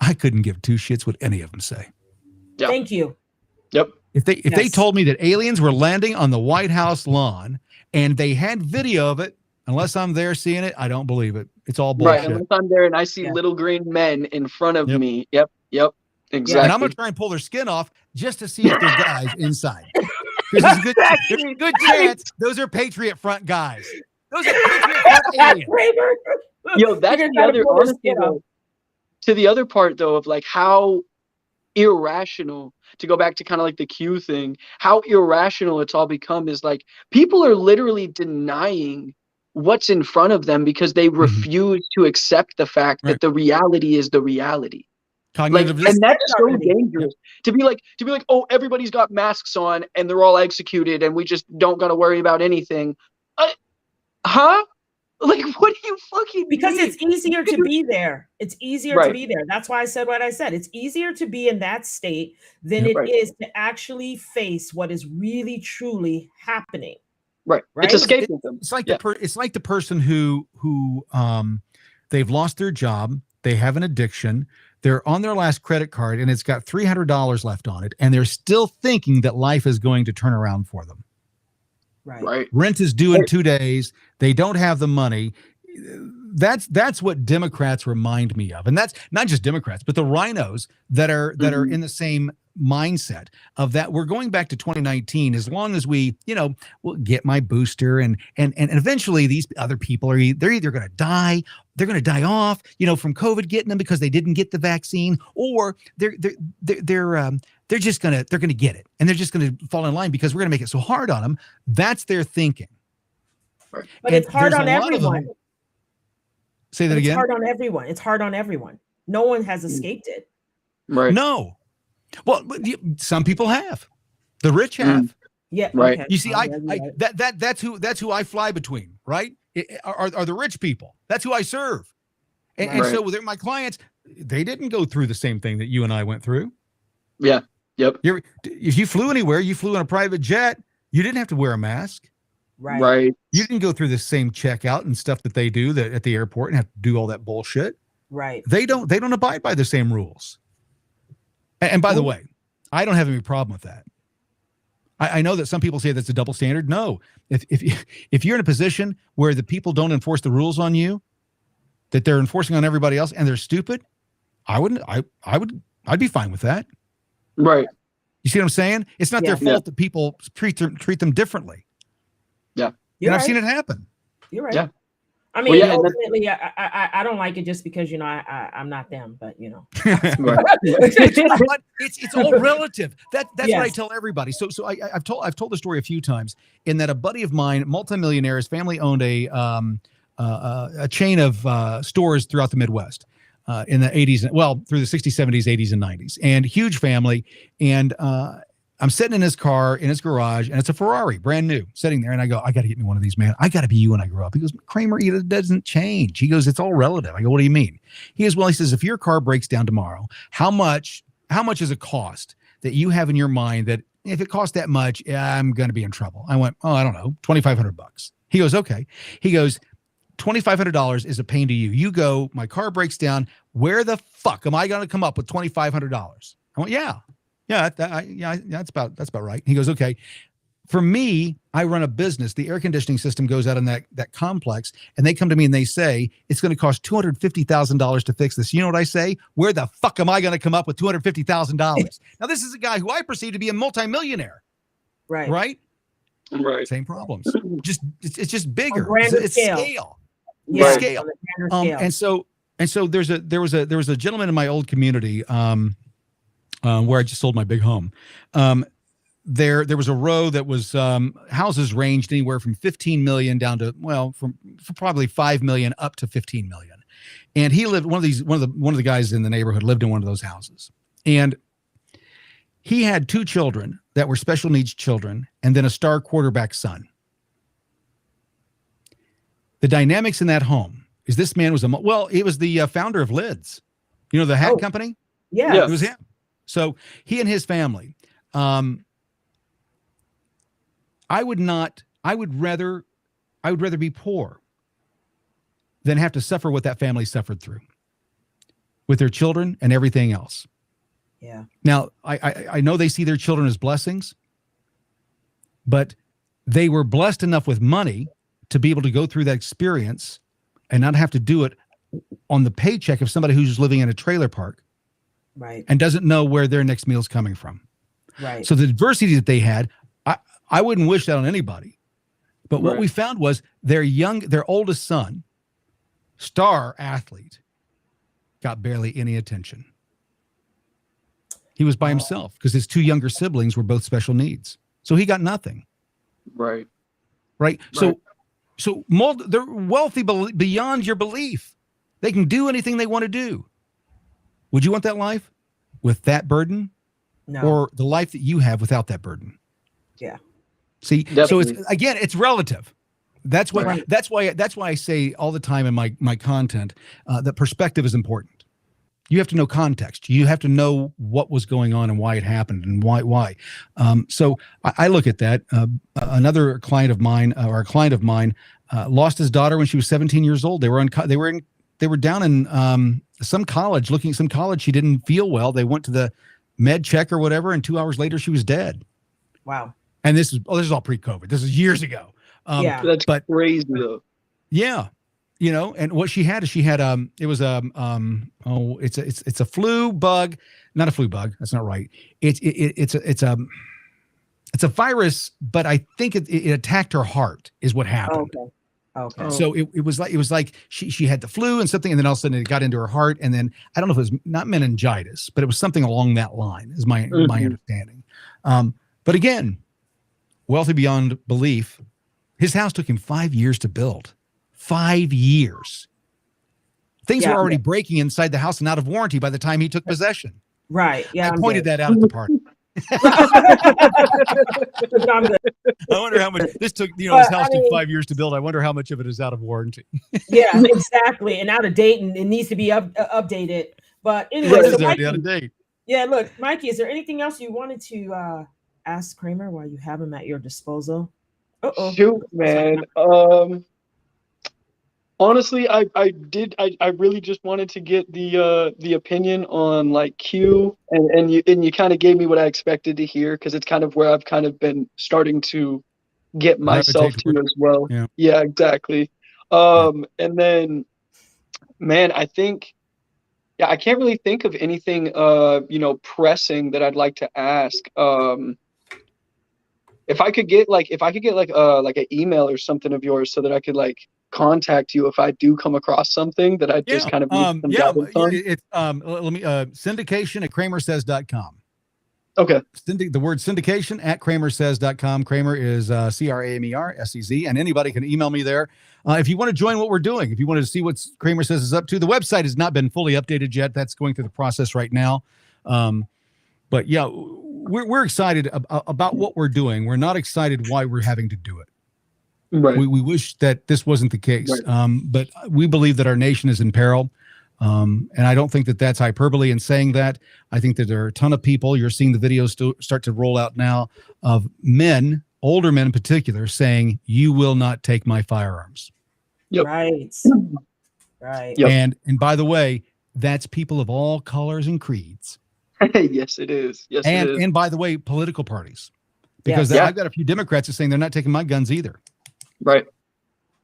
I couldn't give two shits what any of them say. Yeah. Thank you. Yep. If they told me that aliens were landing on the White House lawn and they had video of it, unless I'm there seeing it, I don't believe it. It's all bullshit. Right. Unless I'm there and I see little green men in front of me. Yep. Exactly. And I'm going to try and pull their skin off just to see if there's guys inside. There's a good chance those are Patriot Front guys. Those are Patriot Front aliens. Yo, that's the other, honestly, though, to the other part, though, of like how irrational, to go back to kind of like the Q thing, how irrational it's all become is like people are literally denying what's in front of them because they refuse to accept the fact that the reality is the reality. Like, and that's so dangerous to be like, oh, everybody's got masks on and they're all executed and we just don't got to worry about anything. Huh? Like, what do you fucking Because mean? it's easier to be there. It's easier to be there. That's why I said what I said. It's easier to be in that state than it is to actually face what is really, truly happening. Right. It's escapism. It's like it's like the person who they've lost their job, they have an addiction, they're on their last credit card, and it's got $300 left on it, and they're still thinking that life is going to turn around for them. Right. Rent is due in 2 days. They don't have the money. That's what Democrats remind me of, and that's not just Democrats, but the rhinos that are in the same mindset of that. We're going back to 2019. As long as we, we'll get my booster, and eventually these other people they're either going to die, they're going to die off, from COVID getting them because they didn't get the vaccine, or they're just gonna get it, and they're just gonna fall in line because we're gonna make it so hard on them. That's their thinking. But it's hard on everyone. Say that again. It's hard on everyone. It's hard on everyone. No one has escaped it. Right. No. Well, some people have. The rich have. Yeah. Right. Okay. You see, that's who I fly between. Right. Are the rich people? That's who I serve. And so with my clients, they didn't go through the same thing that you and I went through. Yeah. Yep. If you flew anywhere, you flew in a private jet, you didn't have to wear a mask. Right. You didn't go through the same checkout and stuff that they do at the airport and have to do all that bullshit. Right. They don't abide by the same rules. And by the way, I don't have any problem with that. I know that some people say that's a double standard. No, if you're in a position where the people don't enforce the rules on you, that they're enforcing on everybody else, and they're stupid, I'd be fine with that. Right. You see what I'm saying? It's not their fault that people treat them differently. Yeah. And I've seen it happen. You're right. Yeah. I mean, ultimately, I don't like it just because, I'm not them, but, It's all relative. That's what I tell everybody. So I've told the story a few times in that a buddy of mine, multimillionaire, his family owned a chain of stores throughout the Midwest. In the 80s, through the 60s, 70s, 80s, and 90s, and huge family. And I'm sitting in his car, in his garage, and it's a Ferrari, brand new, sitting there. And I go, I got to get me one of these, man. I got to be you when I grow up. He goes, Kramer, it doesn't change. He goes, it's all relative. I go, what do you mean? He goes, well, he says, if your car breaks down tomorrow, how much is it cost that you have in your mind that if it costs that much, I'm going to be in trouble? I went, I don't know, $2,500. He goes, okay. He goes, $2,500 is a pain to you. You go, my car breaks down. Where the fuck am I going to come up with $2,500? I went, that's about right. He goes, okay. For me, I run a business. The air conditioning system goes out in that complex, and they come to me and they say it's going to cost $250,000 to fix this. You know what I say? Where the fuck am I going to come up with $250,000? Now, this is a guy who I perceive to be a multimillionaire. Right. Right. Right. Same problems. It's just bigger. It's scale. Yeah. Scale. And so there was a gentleman in my old community where I just sold my big home. there was a row that was houses ranged anywhere from 15 million down to from probably 5 million up to 15 million. And he lived one of the guys in the neighborhood lived in one of those houses. And he had 2 children that were special needs children and then a star quarterback son. The dynamics in that home is this man was he was the founder of Lids, the hat company. Yeah, it was him. So he and his family. I would rather be poor than have to suffer what that family suffered through with their children and everything else. Yeah. Now, I know they see their children as blessings, but they were blessed enough with money to be able to go through that experience and not have to do it on the paycheck of somebody who's living in a trailer park. Right. And doesn't know where their next meal is coming from. Right. So the adversity that they had, I wouldn't wish that on anybody. But what we found was their oldest son, star athlete, got barely any attention. He was by himself because his 2 younger siblings were both special needs. So he got nothing. Right. So they're wealthy beyond your belief. They can do anything they want to do. Would you want that life with that burden? No. Or the life that you have without that burden? Yeah. See, Definitely. So it's relative. That's why I say all the time in my content that perspective is important. You have to know context. You have to know what was going on and why it happened and why. So I look at that. Another client of mine, lost his daughter when she was 17 years old. They were down in some college. She didn't feel well. They went to the med check or whatever, and 2 hours later she was dead. Wow. And this is all pre-COVID. This is years ago. That's crazy though. Yeah. And what she had is it was it's a flu bug, not a flu bug. That's not right. It's a virus, but I think it attacked her heart is what happened. Okay. So it was like she had the flu and something, and then all of a sudden it got into her heart, and then I don't know if it was not meningitis, but it was something along that line, is my understanding. But again, wealthy beyond belief. His house took him 5 years to build. 5 years. Things were already breaking inside the house and out of warranty by the time he took possession. Right. Yeah. I pointed that out at the party. I'm good. I wonder how much this took. His house took 5 years to build. I wonder how much of it is out of warranty. Yeah, exactly, and out of date, and it needs to be updated. But anyway, It is already out of date. Yeah, look, Mikey, is there anything else you wanted to ask Kramer while you have him at your disposal? Shoot, man. Honestly, I really just wanted to get the opinion on like Q, and you kind of gave me what I expected to hear, because it's kind of where I've kind of been starting to get myself to as well. Yeah, exactly. And then, man, I think, I can't really think of anything pressing that I'd like to ask. If I could get like an email or something of yours so that I could like contact you if I do come across something that I just kind of need some guidance on. It's let me syndication at kramersays.com. Okay. The word syndication at kramersays.com. Kramer is CRAMERSEZ, and anybody can email me there. If you want to join what we're doing, if you want to see what Kramer Says is up to, the website has not been fully updated yet. That's going through the process right now. But yeah, we're excited about what we're doing. We're not excited why we're having to do it. Right. We wish that this wasn't the case. Right. But we believe that our nation is in peril. And I don't think that that's hyperbole in saying that. I think that there are a ton of people, you're seeing the videos start to roll out now, of men, older men in particular, saying, "You will not take my firearms." Yep. Right. Right. Yep. And by the way, that's people of all colors and creeds. Yes, it is. Yes, it is. And by the way, political parties, because I've got a few Democrats that saying they're not taking my guns either. Right.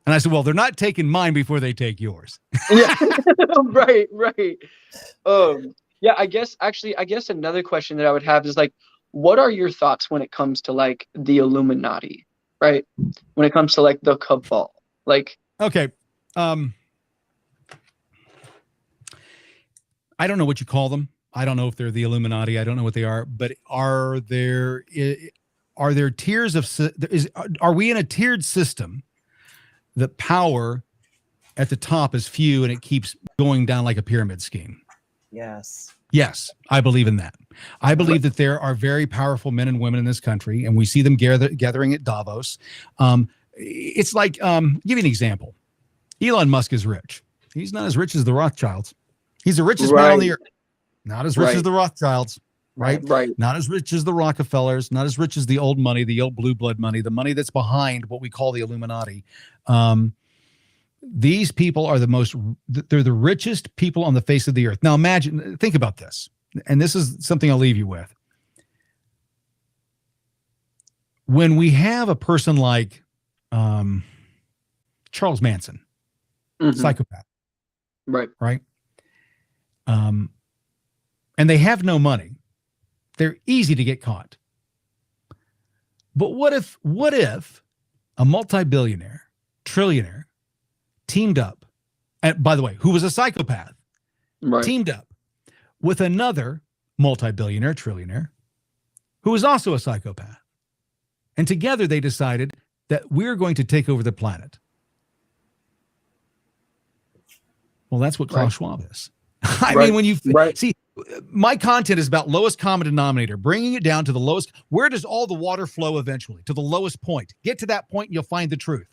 And I said, well, they're not taking mine before they take yours. Yeah. Right. Yeah, I guess another question that I would have is like, what are your thoughts when it comes to like the Illuminati, right? When it comes to like the cabal, like. Okay. I don't know what you call them. I don't know if they're the Illuminati. I don't know what they are, but are there, are there tiers of are we in a tiered system that power at the top is few and it keeps going down like a pyramid scheme? Yes. Yes, I believe in that. I believe that there are very powerful men and women in this country, and we see them gathering at Davos. It's like, give you an example. Elon Musk is rich. He's not as rich as the Rothschilds. He's the richest man on the earth. Not as rich as the Rothschilds, right? Right. Not as rich as the Rockefellers, not as rich as the old money, the old blue blood money, the money that's behind what we call the Illuminati. These people are they're the richest people on the face of the earth. Now think about this. And this is something I'll leave you with. When we have a person like Charles Manson, psychopath, right? And they have no money. They're easy to get caught. But what if a multi-billionaire, trillionaire, teamed up, and by the way, who was a psychopath, teamed up with another multi-billionaire, trillionaire, who was also a psychopath. And together they decided that we're going to take over the planet. Well, that's what Klaus Schwab is. I mean, when you see, my content is about lowest common denominator, bringing it down to the lowest. Where does all the water flow eventually? To the lowest point. Get to that point and you'll find the truth.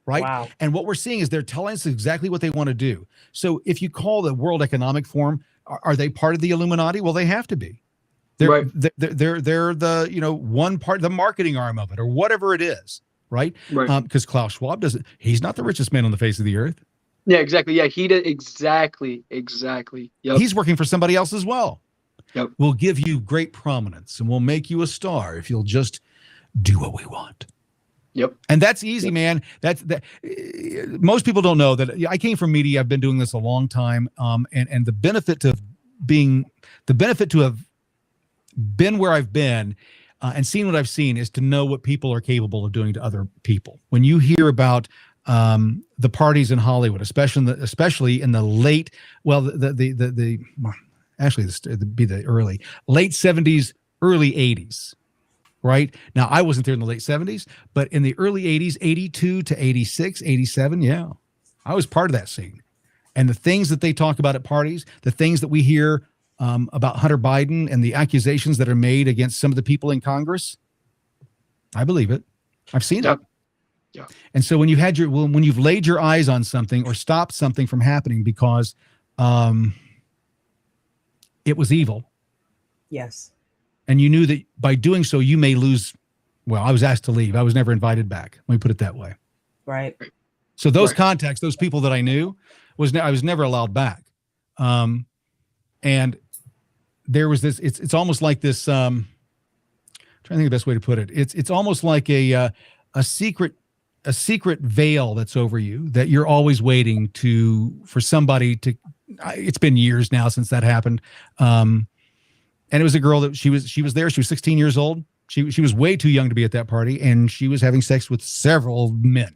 Right. Wow. And what we're seeing is they're telling us exactly what they want to do. So if you call the World Economic Forum, are they part of the Illuminati? Well, they have to be. They're the one part, the marketing arm of it, or whatever it is. Right. Because Klaus Schwab he's not the richest man on the face of the earth. Yeah, exactly. Yeah, he did. Exactly. Yep. He's working for somebody else as well. Yep. We'll give you great prominence and we'll make you a star if you'll just do what we want. Yep. And that's easy, man. Most people don't know that I came from media. I've been doing this a long time. And the benefit to have been where I've been and seen what I've seen is to know what people are capable of doing to other people. When you hear about the parties in Hollywood, especially in the late, it'd be the early late 70s, early 80s. Right now, I wasn't there in the late 70s, but in the early 80s, 82 to 86, 87. Yeah, I was part of that scene. And the things that they talk about at parties, the things that we hear about Hunter Biden and the accusations that are made against some of the people in Congress, I believe it. I've seen it. Yeah. And so when you've laid your eyes on something or stopped something from happening because it was evil. Yes. And you knew that by doing so, you may lose. Well, I was asked to leave. I was never invited back. Let me put it that way. Right. So those contacts, those people that I knew, I was never allowed back. And there was this. It's almost like this. I'm trying to think of the best way to put it. It's almost like a secret veil that's over you that you're always waiting for somebody to. It's been years now since that happened. And it was a girl that she was there. She was 16 years old. She was way too young to be at that party, and she was having sex with several men.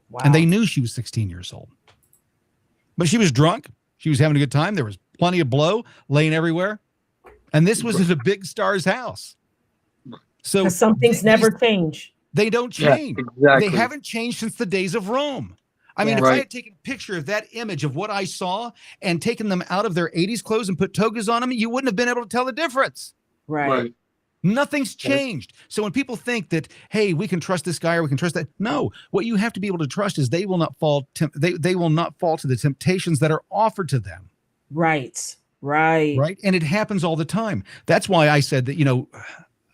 Wow. And they knew she was 16 years old. But she was drunk. She was having a good time. There was plenty of blow laying everywhere. And this was at a big star's house. So some things never change. They don't change. Yeah, exactly. They haven't changed since the days of Rome. I mean, if I had taken a picture of that image of what I saw and taken them out of their 80s clothes and put togas on them, you wouldn't have been able to tell the difference. Right. Nothing's changed. So when people think that, hey, we can trust this guy or we can trust that, no. What you have to be able to trust is they will not fall. They will not fall to the temptations that are offered to them. Right. And it happens all the time. That's why I said that,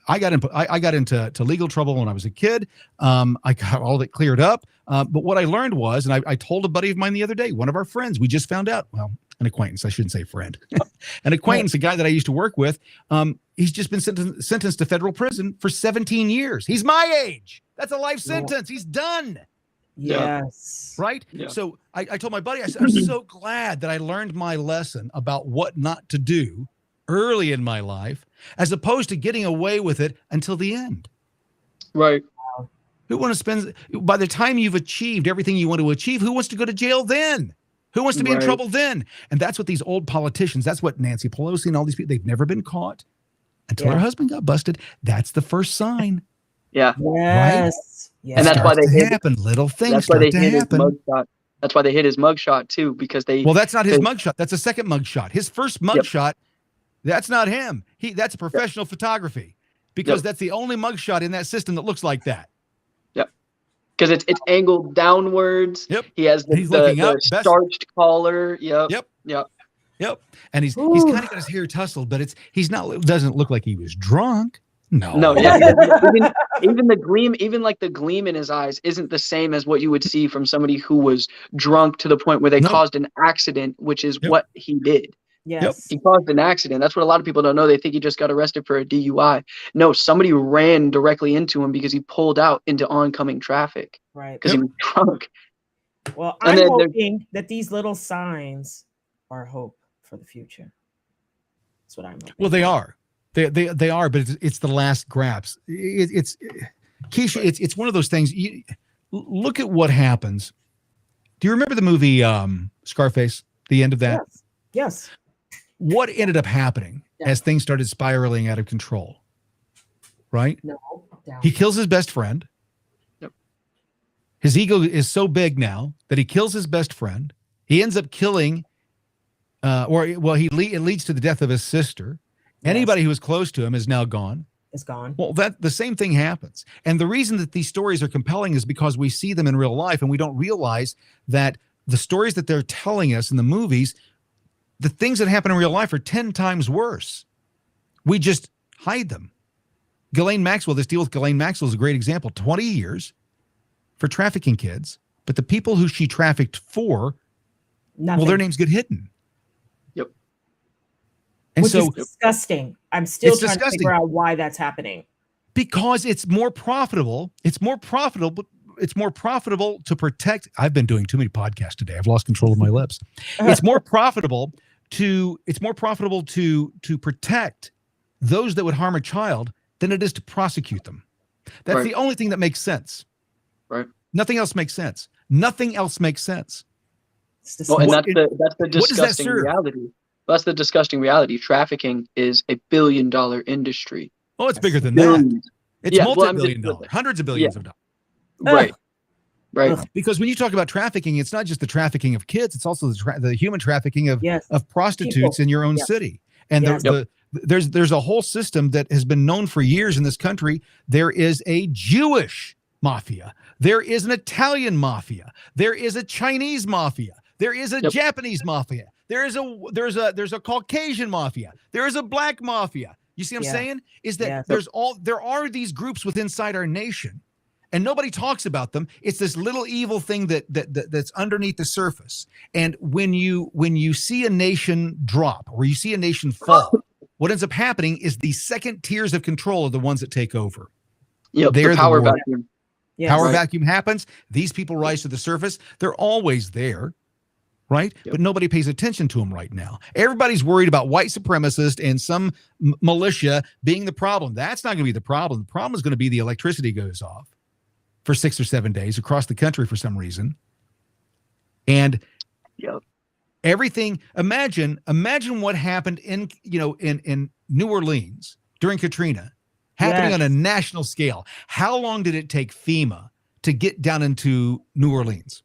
I got into legal trouble when I was a kid. I got all that cleared up. But what I learned was, and I told a buddy of mine the other day, one of our friends, we just found out, well, an acquaintance, I shouldn't say friend, an acquaintance, a guy that I used to work with. He's just been sentenced to federal prison for 17 years. He's my age. That's a life sentence. He's done. Yes. Right. Yeah. So I told my buddy, I said, I'm so glad that I learned my lesson about what not to do early in my life, as opposed to getting away with it until the end. Right. Who want to spend, by the time you've achieved everything you want to achieve, who wants to go to jail then? Who wants to be in trouble then? And that's what these old politicians, that's what Nancy Pelosi and all these people, they've never been caught. until her husband got busted. That's the first sign. Yeah. Yes. Right? Yes. And that's why they hid. Happen. Little things That's why start they to hid his happen. mugshot. That's why they hit his mugshot too, because they. Well, that's not his mugshot. That's a second mugshot. His first mugshot, that's not him. That's professional photography, because that's the only mugshot in that system that looks like that. Yep. Because it's angled downwards. Yep. He has He's looking up. starched collar. Yep. And he's kind of got his hair tousled, but doesn't look like he was drunk. No. Yeah. even the gleam, the gleam in his eyes isn't the same as what you would see from somebody who was drunk to the point where they caused an accident, which is what he did. Yes. He caused an accident. That's what a lot of people don't know. They think he just got arrested for a DUI. No, somebody ran directly into him because he pulled out into oncoming traffic. Right. Because he was drunk. Well, I'm hoping that these little signs are hope for the future. That's what I'm hoping. Well, they are. They are, but it's the last grasp. It's Keisha. It's one of those things. You look at what happens. Do you remember the movie Scarface? The end of that. Yes. What ended up happening as things started spiraling out of control? Right. No. He kills his best friend. Yep. His ego is so big now that he kills his best friend. He ends up killing, it leads to the death of his sister. Anybody who was close to him is now gone. It's gone. Well, the same thing happens. And the reason that these stories are compelling is because we see them in real life, and we don't realize that the stories that they're telling us in the movies, the things that happen in real life are 10 times worse. We just hide them. Ghislaine Maxwell, this deal with Ghislaine Maxwell is a great example. 20 years for trafficking kids, but the people who she trafficked for, well, their names get hidden. And which is disgusting. I'm still trying to figure out why that's happening. Because it's more profitable. It's more profitable to protect. I've been doing too many podcasts today. I've lost control of my lips. It's more profitable to protect those that would harm a child than it is to prosecute them. That's the only thing that makes sense. Right. Nothing else makes sense. Nothing else makes sense. Well, and that's the disgusting reality. That's the disgusting reality. Trafficking is $1 billion industry. Oh, it's bigger than that. It's multi-billion dollars, hundreds of billions of dollars. Right. Because when you talk about trafficking, it's not just the trafficking of kids; it's also the human trafficking of prostitutes in your own city. And there's a whole system that has been known for years in this country. There is a Jewish mafia. There is an Italian mafia. There is a Chinese mafia. There is a Japanese mafia. There's a Caucasian mafia. There is a black mafia. You see what I'm saying? Is that there are these groups inside our nation, and nobody talks about them. It's this little evil thing that's underneath the surface. And when you see a nation drop or you see a nation fall, what ends up happening is the second tiers of control are the ones that take over. Yep, the power vacuum. Power vacuum happens. These people rise to the surface. They're always there. Right? But nobody pays attention to them right now. Everybody's worried about white supremacists and some militia being the problem. That's not going to be the problem. The problem is going to be the electricity goes off for 6 or 7 days across the country for some reason. And everything, imagine what happened in New Orleans during Katrina, happening on a national scale. How long did it take FEMA to get down into New Orleans?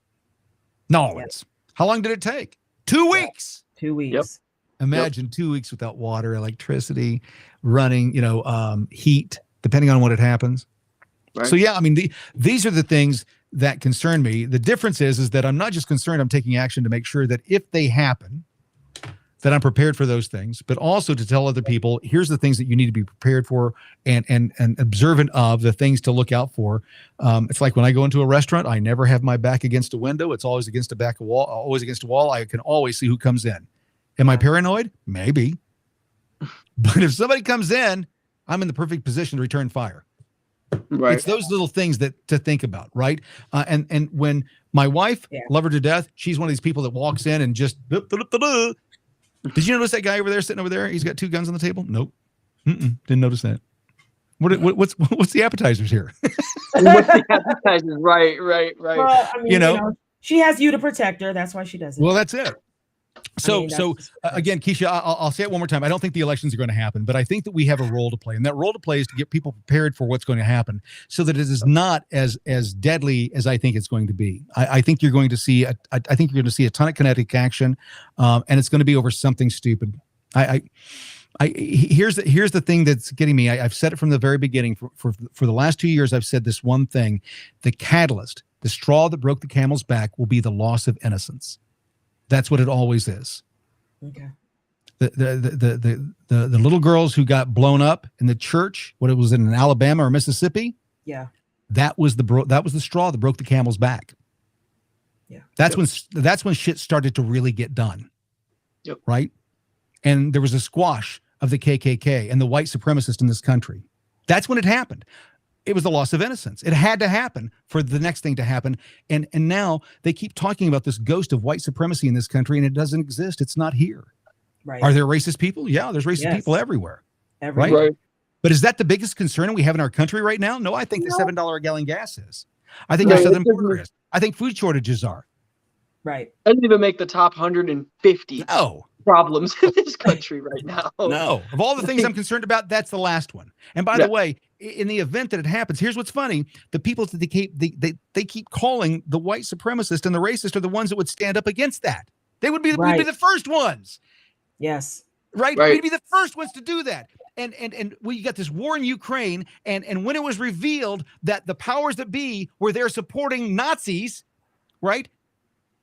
How long did it take? 2 weeks. 2 weeks. Imagine 2 weeks without water, electricity, running, heat, depending on what it happens. Right. So I mean, these are the things that concern me. The difference is that I'm not just concerned, I'm taking action to make sure that if they happen, that I'm prepared for those things, but also to tell other people, here's the things that you need to be prepared for and observant of, the things to look out for. It's like when I go into a restaurant, I never have my back against a window. It's always against a wall. Always against a wall. I can always see who comes in. Am I paranoid? Maybe. But if somebody comes in, I'm in the perfect position to return fire. Right. It's those little things to think about, right? And when my wife, love her to death, she's one of these people that walks in and just Did you notice that guy over there sitting over there? He's got 2 guns on the table. Nope, didn't notice that. What's the appetizers here? What's the appetizers? Right. Well, I mean, she has you to protect her. That's why she does it. Well, that's it. Again, Keisha, I'll say it one more time. I don't think the elections are going to happen, but I think that we have a role to play, and that role to play is to get people prepared for what's going to happen, so that it is not as deadly as I think it's going to be. I think you're going to see a ton of kinetic action, and it's going to be over something stupid. Here's the thing that's getting me. I've said it from the very beginning. For the last 2 years, I've said this one thing: the catalyst, the straw that broke the camel's back, will be the loss of innocence. That's what it always is. Okay. The little girls who got blown up in the church, what it was in Alabama or Mississippi. Yeah. That was the straw that broke the camel's back. Yeah. That's when shit started to really get done. Yep. Right. And there was a squash of the KKK and the white supremacists in this country. That's when it happened. It was the loss of innocence. It had to happen for the next thing to happen. And now they keep talking about this ghost of white supremacy in this country, and it doesn't exist. It's not here. Right. Are there racist people? Yeah, there's racist people everywhere. Right? But is that the biggest concern we have in our country right now? No, I think the $7 a gallon gas is. I think the southern border is. I think food shortages are. Right. Doesn't even make the top 150 problems in this country right now. No. Of all the things I'm concerned about, that's the last one. And by the way, in the event that it happens, here's what's funny. The people that they keep calling the white supremacist and the racist are the ones that would stand up against that. They would be, we'd be the first ones. Yes. Right? We'd be the first ones to do that. And you got this war in Ukraine, and when it was revealed that the powers that be were there supporting Nazis, right?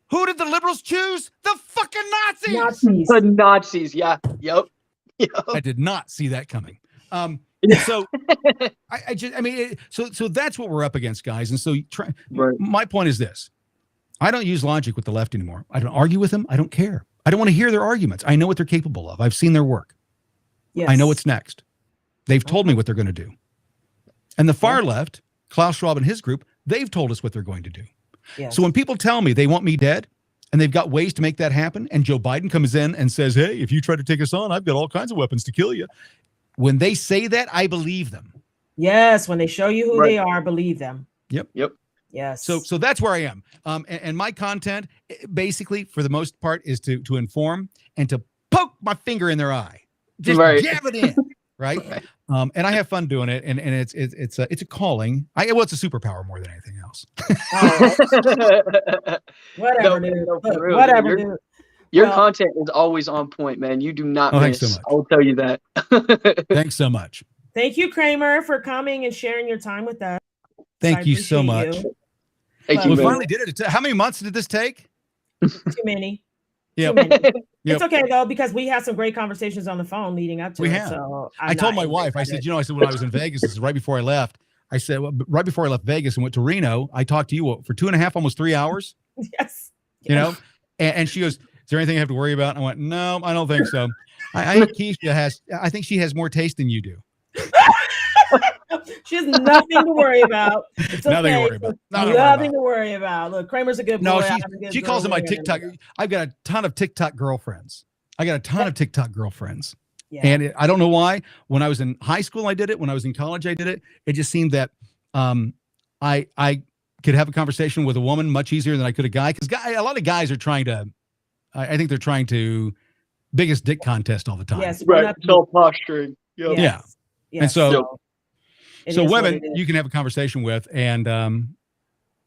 Who did the liberals choose? The fucking Nazis. The Nazis, yeah. Yep. I did not see that coming. So so that's what we're up against, guys. And so my point is this: I don't use logic with the left anymore. I don't argue with them. I don't care. I don't want to hear their arguments. I know what they're capable of. I've seen their work. Yes. I know what's next. They've told me what they're going to do. And the far left, Klaus Schwab and his group, they've told us what they're going to do. Yes. So when people tell me they want me dead, and they've got ways to make that happen, and Joe Biden comes in and says, hey, if you try to take us on, I've got all kinds of weapons to kill you. When they say that, I believe them. Yes, when they show you who they are, believe them. Yep. Yes. So that's where I am. And my content, basically, for the most part, is to inform and to poke my finger in their eye. Just jab it in. Right. And I have fun doing it, and it's a calling. It's a superpower more than anything else. Whatever, dude. Whatever, dude. Your content is always on point, man. You do not miss. Thanks so much. I'll tell you that. Thanks so much. Thank you, Kramer, for coming and sharing your time with us. Thank you so much. Thank you. We finally did it. How many months did this take? Too many. Yeah. It's okay though, because we had some great conversations on the phone leading up to it. So I told my wife, I said, when I was in Vegas, this is right before I left. I said, right before I left Vegas and went to Reno, I talked to you for 2.5, almost 3 hours. Yes. You know, and she goes, is there anything I have to worry about? And I went, no, I don't think so. I think I think she has more taste than you do. She has nothing to worry about. It's okay. Nothing to worry about. Nothing to worry about. Look, Kramer's a good boy. No, she calls it my TikTok. I've got a ton of TikTok girlfriends. Yeah. And I don't know why. When I was in high school, I did it. When I was in college, I did it. It just seemed that I could have a conversation with a woman much easier than I could a guy. Because a lot of guys are trying to, I think they're trying to biggest dick contest all the time. Yes, right. Self-posturing. Yep. Yeah. And so women you can have a conversation with, and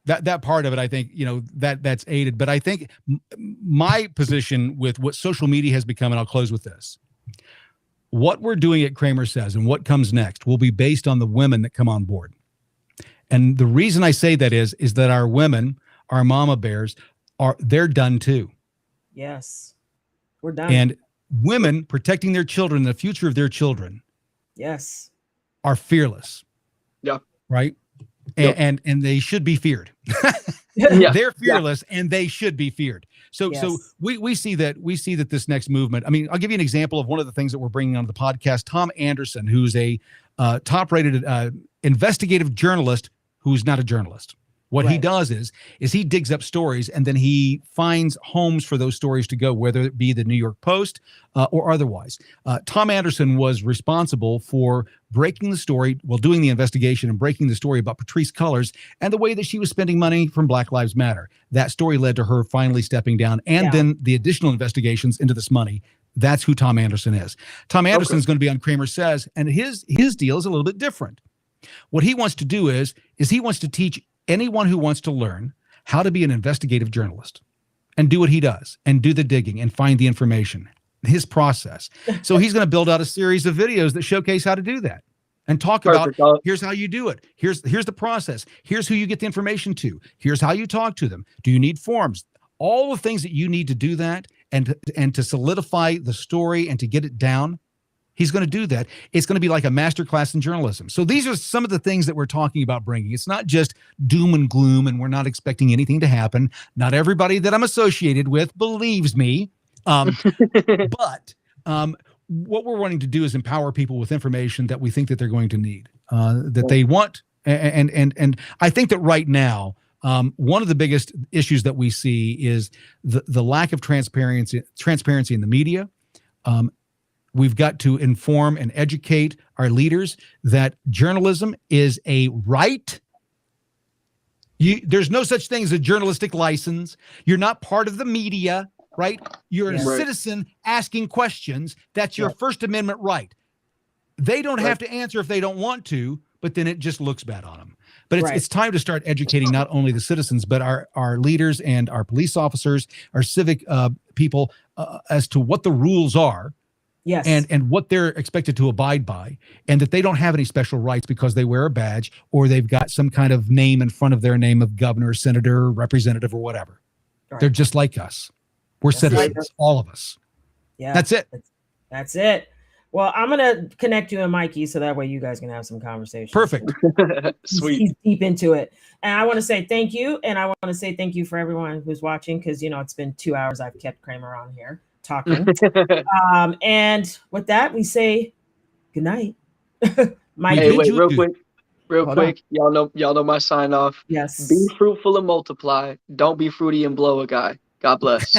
that part of it, I think, that's aided. But I think my position with what social media has become, and I'll close with this: what we're doing at Kramer Says and what comes next will be based on the women that come on board. And the reason I say that is that our women, our mama bears, they're done too. Yes, we're done. And women protecting their children, the future of their children. Yes. Are fearless. Yeah. Right. And they should be feared. They're fearless and they should be feared. So we see that this next movement. I mean, I'll give you an example of one of the things that we're bringing onto the podcast. Tom Anderson, who's a top-rated investigative journalist who's not a journalist. What he does is he digs up stories, and then he finds homes for those stories to go, whether it be the New York Post or otherwise. Tom Anderson was responsible for breaking the story, doing the investigation and breaking the story about Patrisse Cullors and the way that she was spending money from Black Lives Matter. That story led to her finally stepping down, and then the additional investigations into this money. That's who Tom Anderson is. Tom Anderson is going to be on Kramer Says, and his deal is a little bit different. What he wants to do is he wants to teach anyone who wants to learn how to be an investigative journalist and do what he does and do the digging and find the information, his process. So he's going to build out a series of videos that showcase how to do that and talk about, here's how you do it. Here's the process. Here's who you get the information to. Here's how you talk to them. Do you need forms? All the things that you need to do that and to solidify the story and to get it down. He's going to do that. It's going to be like a masterclass in journalism. So these are some of the things that we're talking about bringing. It's not just doom and gloom, and we're not expecting anything to happen. Not everybody that I'm associated with believes me. But what we're wanting to do is empower people with information that we think that they're going to need, that they want. And I think that right now, one of the biggest issues that we see is the lack of transparency in the media. We've got to inform and educate our leaders that journalism is a right. There's no such thing as a journalistic license. You're not part of the media, right? You're a citizen asking questions. That's your First Amendment right. They don't have to answer if they don't want to, but then it just looks bad on them. But it's time to start educating not only the citizens, but our leaders and our police officers, our civic people as to what the rules are. Yes. And what they're expected to abide by, and that they don't have any special rights because they wear a badge or they've got some kind of name in front of their name of governor, senator, representative, or whatever. Right. They're just like us. We're citizens, all of us. Yeah. That's it. That's it. Well, I'm going to connect you and Mikey so that way you guys can have some conversation. Perfect. Sweet. He's deep into it. And I want to say thank you. And I want to say thank you for everyone who's watching, because, it's been 2 hours I've kept Kramer on here talking. And with that, we say good night. Mike, hey, wait, real quick. Y'all know my sign off. Yes. Be fruitful and multiply. Don't be fruity and blow a guy. God bless.